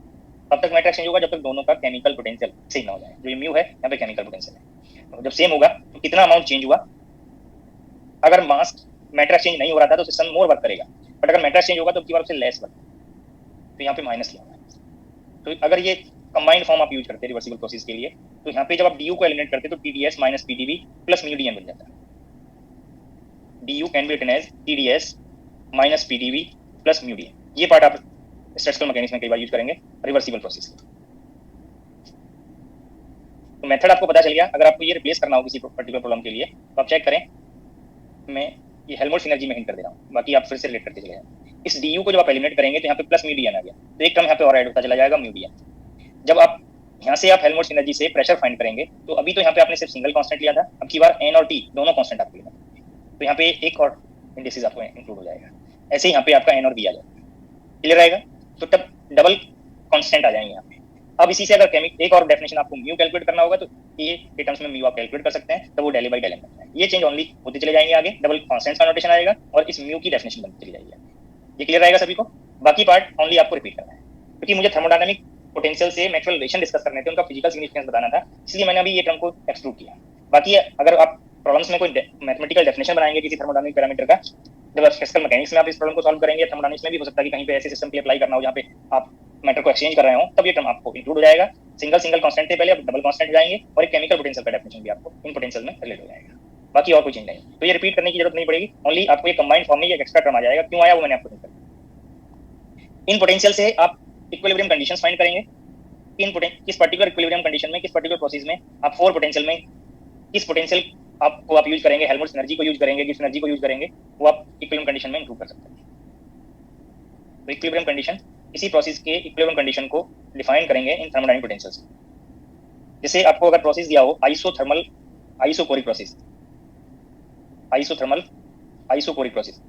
तब तक मैटर एक्सचेंज होगा जब तक दोनों का केमिकल पोटेंशियल सेम ना हो जाए। जो ये म्यू है यहाँ पे केमिकल पोटेंशियल है, जब सेम होगा तो कितना अमाउंट चेंज हुआ। अगर मास मैटर एक्सचेंज नहीं हो रहा था तो सिस्टम मोर वर्क करेगा, बट अगर मैटर एक्सचेंज होगा तो की बार उससे लेस वर्क, तो यहाँ पे माइनस लिया हुआ है। तो अगर ये कंबाइंड फॉर्म आप यूज करते हैं रिवर्सिबल प्रोसेस के लिए, तो यहाँ पे जब आप du को एलिमिनेट करते हैं तो tds minus pdv plus mu dn बन जाता है। du can be written as tds minus pdv plus mu dn। ये पार्ट आप स्टैटिस्टिकल मैकेनिक्स में कई बार यूज करेंगे रिवर्सिबल प्रोसेस के। तो मेथड आपको पता चल गया। अगर आपको ये रिप्लेस करना हो किसी पर्टिकुलर प्रॉब्लम के लिए, तो आप चेक करें, मैं ये हेल्महोल्ट्ज एनर्जी में हिंट कर दे रहा हूँ, बाकी आप फिर से रिलेट करते चले जाएं। इस du को जब आप एलिमिनेट करेंगे तो यहाँ पे प्लस म्यू dn आ गया, तो एक टर्म यहाँ पे और ऐड होता चला जाएगा म्यू dn। जब आप यहाँ से आप हेल्महोल्ट्ज एनर्जी से प्रेशर फाइंड करेंगे, तो अभी तो यहाँ पे आपने सिर्फ सिंगल कांस्टेंट लिया था, अब की बार n और t दोनों कांस्टेंट आपको लेना है, तो यहाँ पे एक और इंडिसेस आपको इंक्लूड हो जाएगा। ऐसे ही यहाँ पे आपका n और b आ जाएगा। क्लियर रहेगा? तो तब डबल कांस्टेंट आ जाएंगे यहाँ पे। अब इसी से अगर एक और डेफिनेशन आपको म्यू कैलकुलेट करना होगा, तो ये के टर्म्स में म्यू आप कैलकुलेट कर सकते हैं, तो वो डेल बाई डेल बनता है। ये चेंज ओनली होते चले जाएंगे आगे, डबल कांस्टेंट्स का नोटेशन आएगा और इस म्यू की डेफिनेशन बनती चली जाएगी। ये क्लियर रहेगा सभी को? बाकी पार्ट ओनली आपको रिपीट करना है, क्योंकि मुझे थर्मोडायनामिक पोटेंशियल से मैक्सवेल रिलेशन डिस्कस करने थे, उनका फिजिकल सिग्निफिकेंस बताना था, इसलिए मैंने अभी ये टर्म को एक्सक्लूड किया। बाकी अगर आप प्रॉब्लम्स में कोई मैथमेटिकल डेफिनेशन बनाएंगे किसी थर्मोडायनामिक पैरामीटर का, जब स्टैटिस्टिकल मैकेनिक्स में आप इस प्रॉब्लम को सॉल्व करेंगे, थर्मोडायनामिक्स में भी हो सकता है कि कहीं पे ऐसे सिस्टम के लिए अप्लाई करना हो जहाँ पे आप मैटर को एक्सचेंज कर रहे हो, तब ये टर्म आपको इंक्लूड हो जाएगा। सिंगल कांस्टेंट से पहले आप डबल कांस्टेंट जाएंगे और एक केमिकल पोटेंशियल का डेफिनेशन भी आपको इन पोटेंशियल में रिलेट हो जाएगा। बाकी और कोई चेंज नहीं, तो ये रिपीट करने की जरूरत नहीं पड़ेगी, ओनली आपको ये कंबाइंड फॉर्म में एक एक्स्ट्रा टर्म आ जाएगा। क्यों आया वो मैंने आपको बताया। इन पोटेंशियल से आप इक्विलिब्रियम कंडीशंस फाइंड करेंगे। किस पर्टिकुलर इक्विलिब्रियम कंडीशन में, किस पर्टिकुलर प्रोसेस में आप 4 पोटेंशियल में किस पोटेंशियल आपको आप यूज करेंगे, हेल्महोल्ट्ज एनर्जी को यूज करेंगे, गिब्स एनर्जी को यूज करेंगे, वो आप इक्विलिब्रियम कंडीशन में इंक्लूड कर सकते हैं। तो इक्विलिब्रियम कंडीशन, इसी प्रोसेस के इक्विलिब्रियम कंडीशन को डिफाइन करेंगे इन थर्मोडायनामिक पोटेंशियल्स। जैसे आपको अगर प्रोसेस दिया हो isothermal isochoric process, isothermal isochoric process,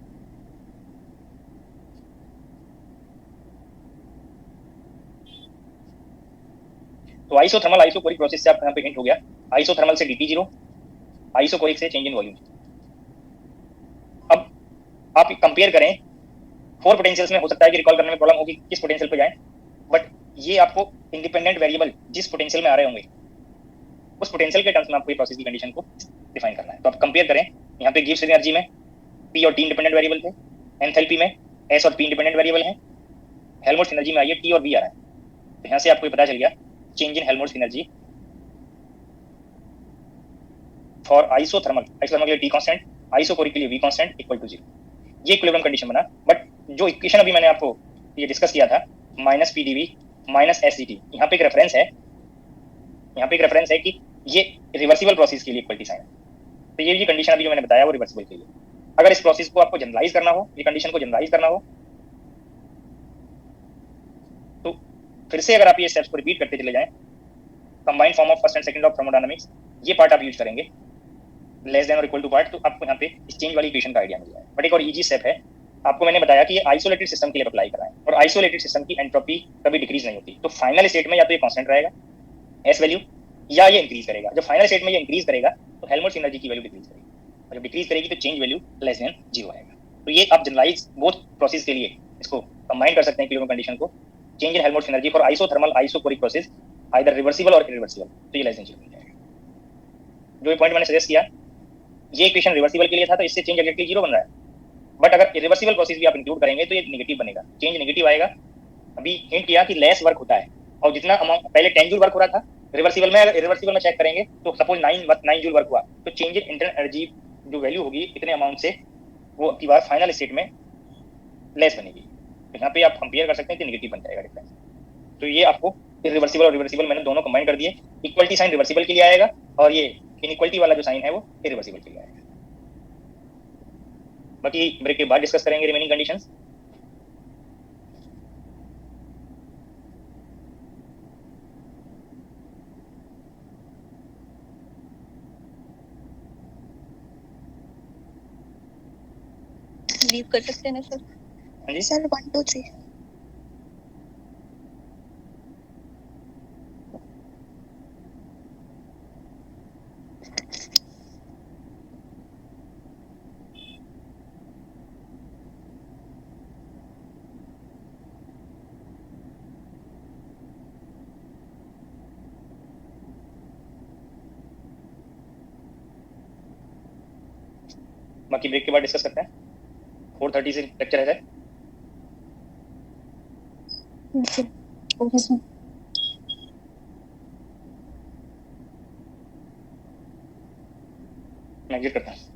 तो आइसोथर्मल आइसोकोरिक प्रोसेस से आप यहाँ पे हिंट हो गया, आइसोथर्मल से dt0, आइसोकोरिक से चेंज इन वॉल्यूम। अब आप कंपेयर करें 4 पोटेंशियल्स में, हो सकता है कि रिकॉल करने में प्रॉब्लम होगी किस पोटेंशियल पे जाएं, बट ये आपको इंडिपेंडेंट वेरिएबल जिस पोटेंशियल में आ रहे होंगे उस पोटेंशियल के टर्म्स में आपको ये प्रोसेस की कंडीशन को डिफाइन करना है। तो आप कंपेयर करें, यहाँ पे गिब्स एनर्जी में P और T इंडिपेंडेंट वेरिएबल थे, एंथैल्पी में S और P इंडिपेंडेंट वेरिएबल हैं, हेल्महोल्ट्ज एनर्जी में आइए T और V आ रहा है। तो यहाँ से आपको पता चल गया change in Helmholtz energy for isothermal के लिए T कांस्टेंट, आइसोकोरिक के लिए V कांस्टेंट इक्वल टू 0। ये इक्विलिब्रियम कंडीशन बना। बट जो इक्वेशन अभी मैंने आपको ये डिस्कस किया था माइनस PdV माइनस SdT, यहाँ पे एक रेफरेंस है, कि ये रिवर्सिबल प्रोसेस के लिए इक्वलिटी साइन है। तो ये कंडीशन अभी जो मैंने बताया वो रिवर्सिबल के लिए। अगर इस प्रोसेस को आपको जनरलाइज करना हो, ये कंडीशन को जनरलाइज करना हो, तो फिर से अगर आप ये स्टेप्स को रिपीट करते चले जाएं, combined form of first and second of thermodynamics, ये पार्ट आप यूज करेंगे, लेस देन और इक्वल टू पार्ट, तो आपको यहाँ पे इस चेंज वाली इक्वेशन का आइडिया मिल जाएगा। बट एक और इजी स्टेप है, आपको मैंने बताया कि ये आइसोलेटेड सिस्टम के लिए अप्लाई कराएं, और आइसोलेटेड सिस्टम की एंट्रोपी कभी डिक्रीज नहीं होती। तो फाइनल स्टेट में या तो ये कांस्टेंट रहेगा एस वैल्यू, या ये इंक्रीज करेगा। जब फाइनल स्टेट में ये इंक्रीज करेगा तो हेल्महोल्ट्ज एनर्जी की वैल्यू डिक्रीज करेगी, और जब डिक्रीज करेगी तो चेंज वैल्यू लेस देन 0 आएगा। तो ये आप जनरलाइज बोथ प्रोसेस के लिए इसको कंबाइन कर सकते हैं इक्विलिब्रियम कंडीशन को, change in Helmholtz energy for isothermal isochoric process either reversible और इरिवर्सिबल, तो ये लेस देन 0 हो जाएगा। जो पॉइंट मैंने सजेस्ट किया, ये इक्वेशन रिवर्सिबल के लिए था, तो इससे चेंज एग्जैक्टली 0 बन रहा है। बट अगर इरिवर्सिबल प्रोसेस भी आप इंक्लूड करेंगे तो ये नेगेटिव बनेगा, चेंज नेगेटिव आएगा, अभी हिंट किया कि लेस वर्क होता है, और जितना अमाउंट पहले 10 जूल वर्क हो रहा था, रिवर्सिबल में चेक करेंगे तो सपोज 9 जूल वर्क हुआ, तो चेंज इन इंटरनल एनर्जी जो वैल्यू होगी इतने अमाउंट से, वो आपकी बार फाइनल स्टेट में लेस बनेगी। तो यहाँ पे आप कंपेयर कर सकते हैं कि नेगेटिव बन जाएगा डिफरेंस। तो ये आपको इरिवर्सिबल और रिवर्सिबल मैंने दोनों कंबाइन कर दिए। इक्वलिटी साइन रिवर्सिबल के लिए आएगा, और ये इनइक्वलिटी वाला जो साइन है वो इरिवर्सिबल के लिए आएगा। बाकी ब्रेक के बाद डिस्कस करेंगे रिमेनिंग कंडीशंस। लीव कर सकते हैं ना सर? हाँ जी सर 1 2 3 बाकी ब्रेक के बाद डिस्कस करते हैं। 4:30 से लेक्चर है सर। Okay sir. मैं एग्जिट करता हूँ।